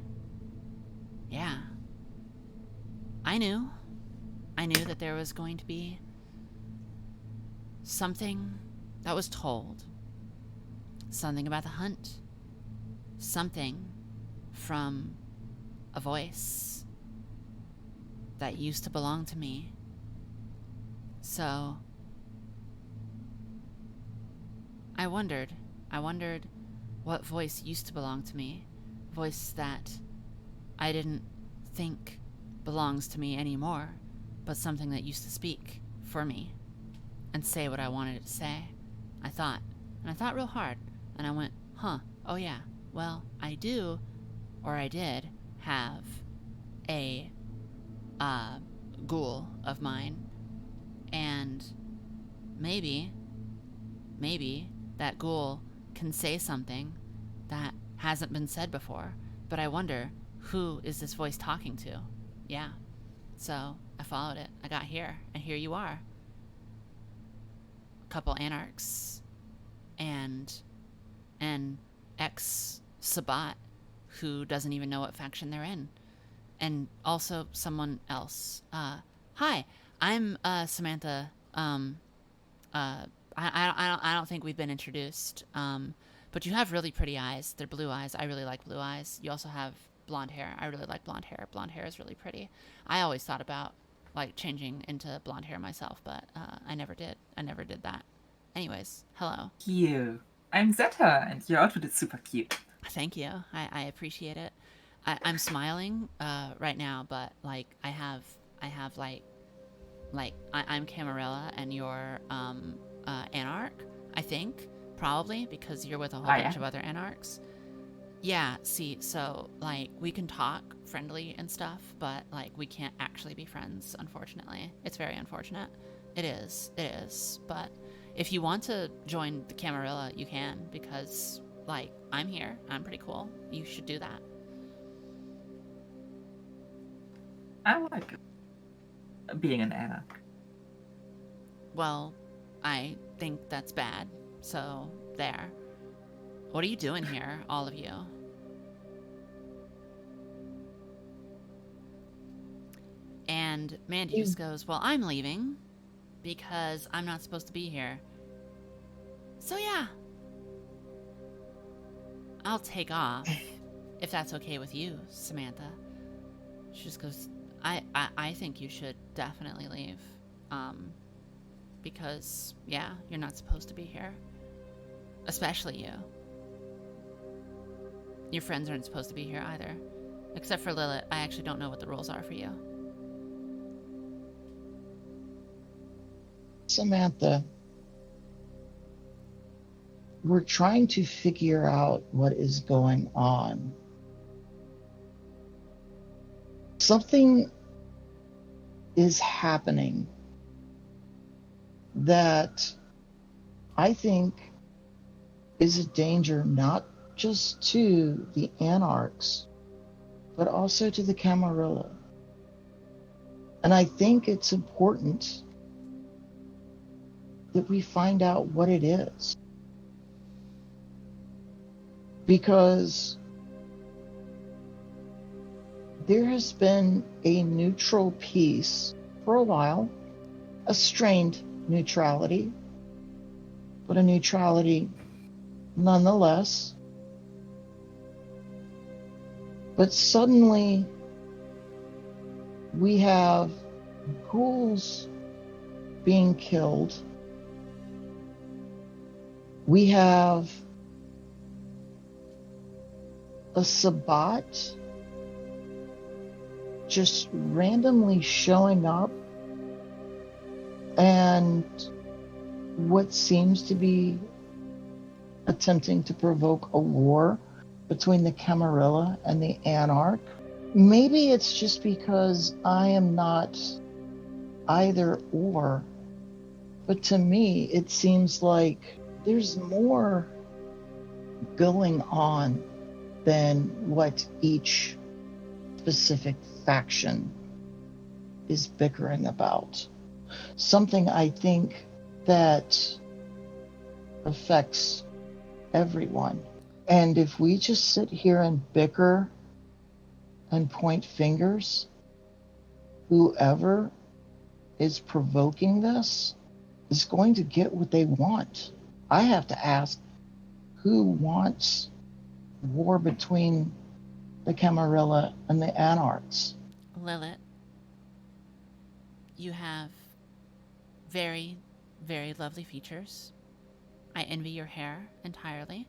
Yeah. I knew that there was going to be something that was told. Something about the hunt. Something from a voice that used to belong to me. So I wondered what voice used to belong to me. Voice that I didn't think belongs to me anymore, but something that used to speak for me and say what I wanted it to say. I thought real hard, and I went, oh yeah, well, I do, or I did, have a ghoul of mine, and maybe that ghoul can say something that hasn't been said before, but I wonder, who is this voice talking to? Yeah, so I followed it. I got here, and here you are. A couple anarchs and an ex-Sabbat who doesn't even know what faction they're in, and also someone else. Hi, I'm Samantha. I don't think we've been introduced. But you have really pretty eyes. They're blue eyes. I really like blue eyes. You also have blonde hair. I really like blonde hair. Blonde hair is really pretty. I always thought about like changing into blonde hair myself, but I never did. I never did that. Anyways, hello. Cute. I'm Zeta, and your outfit is super cute. Thank you. I appreciate it. I'm smiling right now, but like I have I'm Camarilla and you're Anarch, I think, probably, because you're with a whole bunch of other Anarchs. Yeah, see, so like we can talk friendly and stuff, but like we can't actually be friends, unfortunately. It's very unfortunate. It is, but if you want to join the Camarilla, you can, because like I'm here, I'm pretty cool. You should do that. I like being an Anarch. Well, I think that's bad, so there. What are you doing here, all of you? And Mandy just goes, well, I'm leaving because I'm not supposed to be here. So yeah, I'll take off if that's okay with you, Samantha. She just goes, I think you should definitely leave. Because, yeah, you're not supposed to be here. Especially you. Your friends aren't supposed to be here either. Except for Lilith, I actually don't know what the rules are for you. Samantha, we're trying to figure out what is going on. Something is happening that I think is a danger not just to the Anarchs, but also to the Camarilla. And I think it's important that we find out what it is. Because there has been a neutral peace for a while, a strained neutrality, but a neutrality nonetheless. But suddenly, we have ghouls being killed. We have a Sabbat just randomly showing up, and what seems to be attempting to provoke a war between the Camarilla and the Anarch. Maybe it's just because I am not either or, but to me it seems like there's more going on than what each specific faction is bickering about. Something I think that affects everyone. And if we just sit here and bicker and point fingers, whoever is provoking this is going to get what they want. I have to ask, who wants war between the Camarilla and the Anarchs? Lilith, you have very, very lovely features. I envy your hair entirely,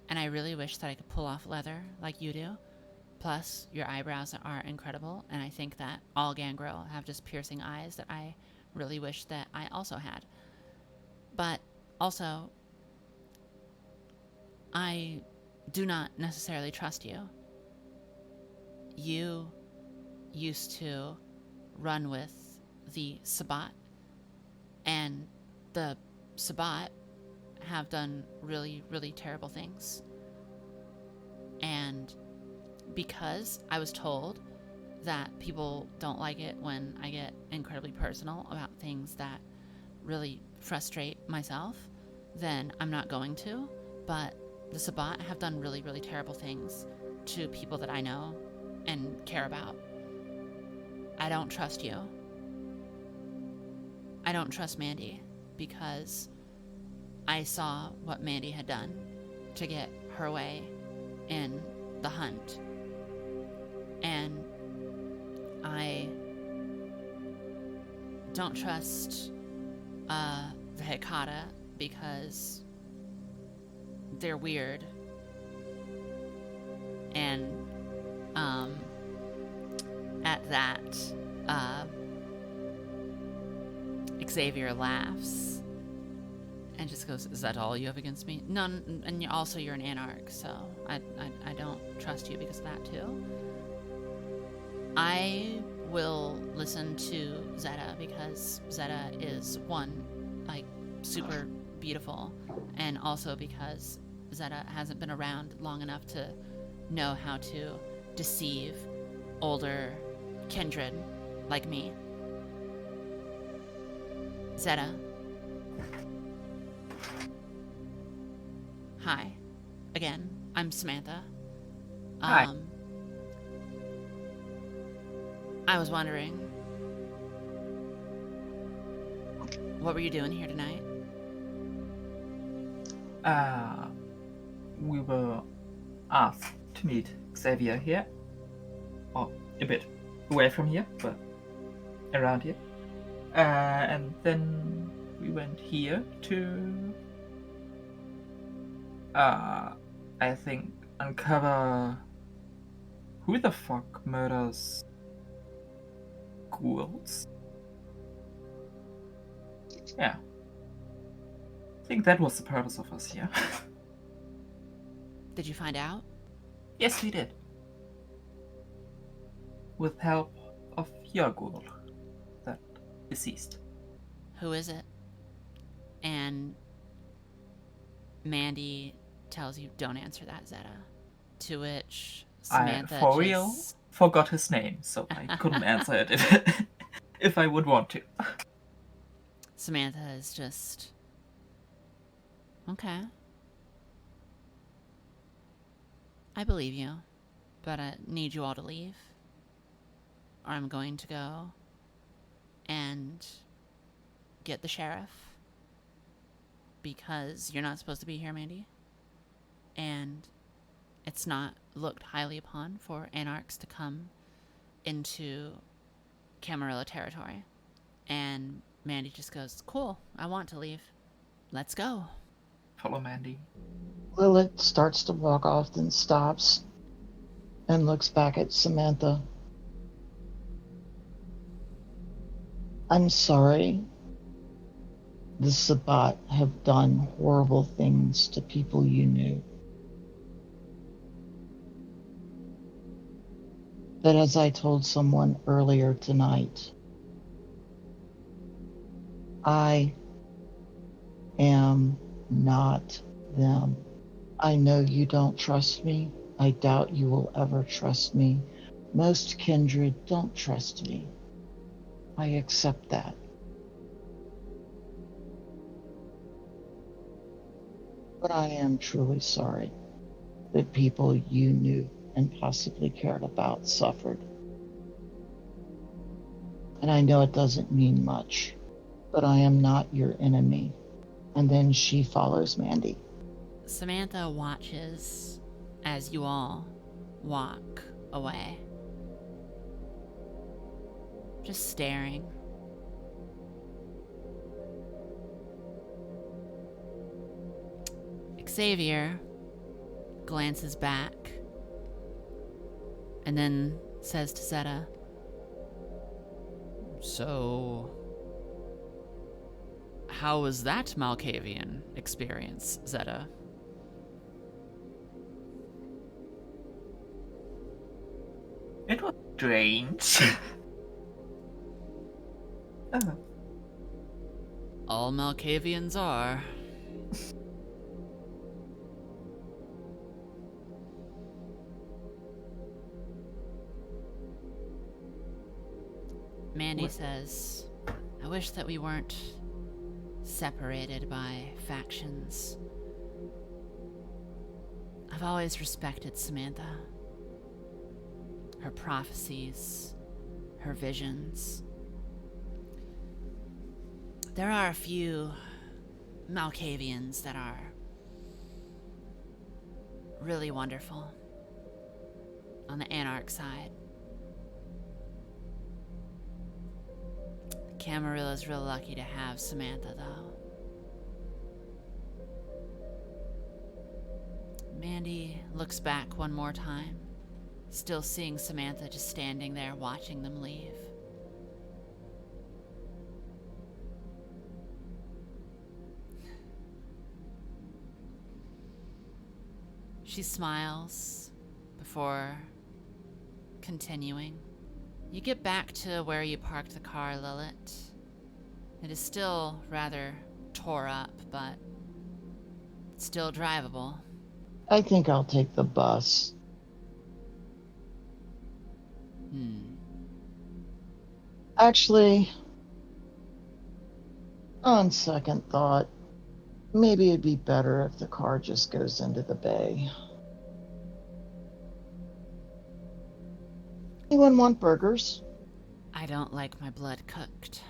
and I really wish that I could pull off leather like you do. Plus, your eyebrows are incredible, and I think that all Gangrel have just piercing eyes that I really wish that I also had. But also, I do not necessarily trust you. You used to run with the Sabbat, and the Sabbat have done really, really terrible things. And because I was told that people don't like it when I get incredibly personal about things that really frustrate myself, then I'm not going to. But the Sabbat have done really, really terrible things to people that I know and care about. I don't trust you. I don't trust Mandy because I saw what Mandy had done to get her way in the hunt. And I don't trust the Hekata because they're weird. And at that, Xavier laughs and just goes, "Is that all you have against me?" No, and also you're an Anarch, so I don't trust you because of that too. I will listen to Zeta because Zeta is one, like, super beautiful, and also because Zeta hasn't been around long enough to know how to deceive older Kindred like me. Zeta. Hi. Again, I'm Samantha. Hi. I was wondering, what were you doing here tonight? We were asked to meet Xavier here, or a bit away from here, but around here. And then we went here to, I think, uncover who the fuck murders ghouls. Yeah. I think that was the purpose of us here. Did you find out? Yes, we did. With help of your ghoul, that deceased. Who is it? And Mandy tells you, don't answer that, Zeta. To which Samantha I, for real, forgot his name, so I couldn't answer it if I would want to. Samantha is just... Okay. I believe you, but I need you all to leave. Or I'm going to go and get the sheriff. Because you're not supposed to be here, Mandy. and it's not looked highly upon for anarchs to come into Camarilla territory. And Mandy just goes, cool, I want to leave. Let's go. Follow Mandy. Lilith starts to walk off, then stops and looks back at Samantha. I'm sorry. The Sabbat have done horrible things to people you knew. But as I told someone earlier tonight, I am not them. I know you don't trust me. I doubt you will ever trust me. Most kindred don't trust me. I accept that. But I am truly sorry that people you knew and possibly cared about suffered. And I know it doesn't mean much, but I am not your enemy. And then she follows Mandy. Samantha watches as you all walk away. Just staring. Xavier glances back and then says to Zeta, So, how was that Malkavian experience, Zeta? It was strange. Oh. All Malkavians are. Mandy says, I wish that we weren't separated by factions. I've always respected Samantha. Her prophecies, her visions. There are a few Malkavians that are really wonderful on the Anarch side. Camarilla's real lucky to have Samantha, though. Mandy looks back one more time, still seeing Samantha just standing there watching them leave. She smiles before continuing. You get back to where you parked the car, Lilith. It is still rather tore up, but still drivable. I think I'll take the bus. Actually, on second thought, maybe it'd be better if the car just goes into the bay. Anyone want burgers? I don't like my blood cooked.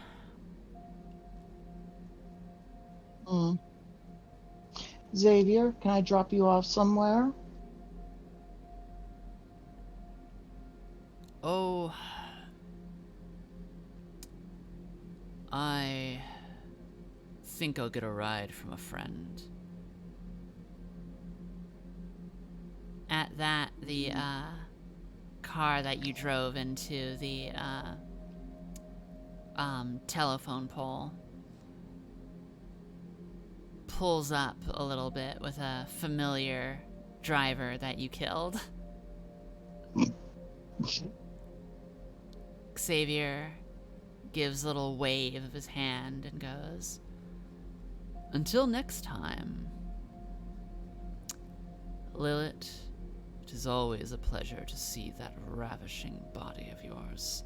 Xavier, can I drop you off somewhere? Oh, I think I'll get a ride from a friend. At that, the car that you drove into the telephone pole pulls up a little bit with a familiar driver that you killed. Xavier gives a little wave of his hand and goes, Until next time. Lilith, it is always a pleasure to see that ravishing body of yours.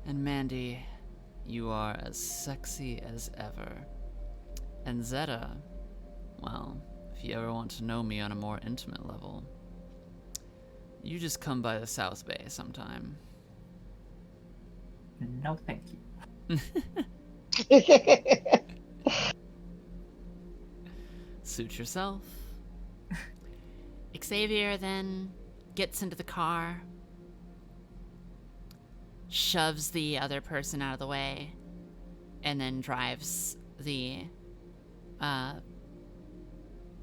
And Mandy, you are as sexy as ever. And Zeta, well, if you ever want to know me on a more intimate level, you just come by the South Bay sometime. No, thank you. Suit yourself. Xavier then gets into the car, shoves the other person out of the way, and then drives the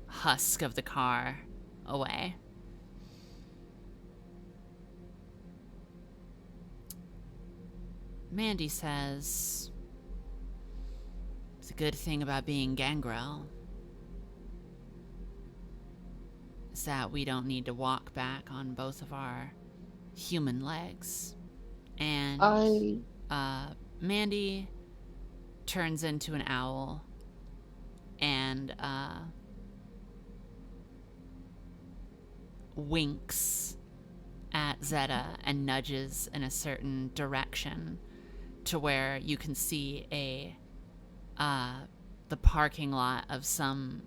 husk of the car away. Mandy says, "The good thing about being Gangrel is that we don't need to walk back on both of our human legs." And Mandy turns into an owl and winks at Zeta and nudges in a certain direction to where you can see the parking lot of some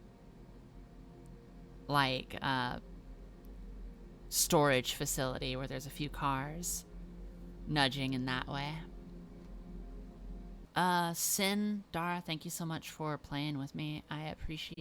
storage facility where there's a few cars, nudging in that way. Sin, Dara, thank you so much for playing with me. I appreciate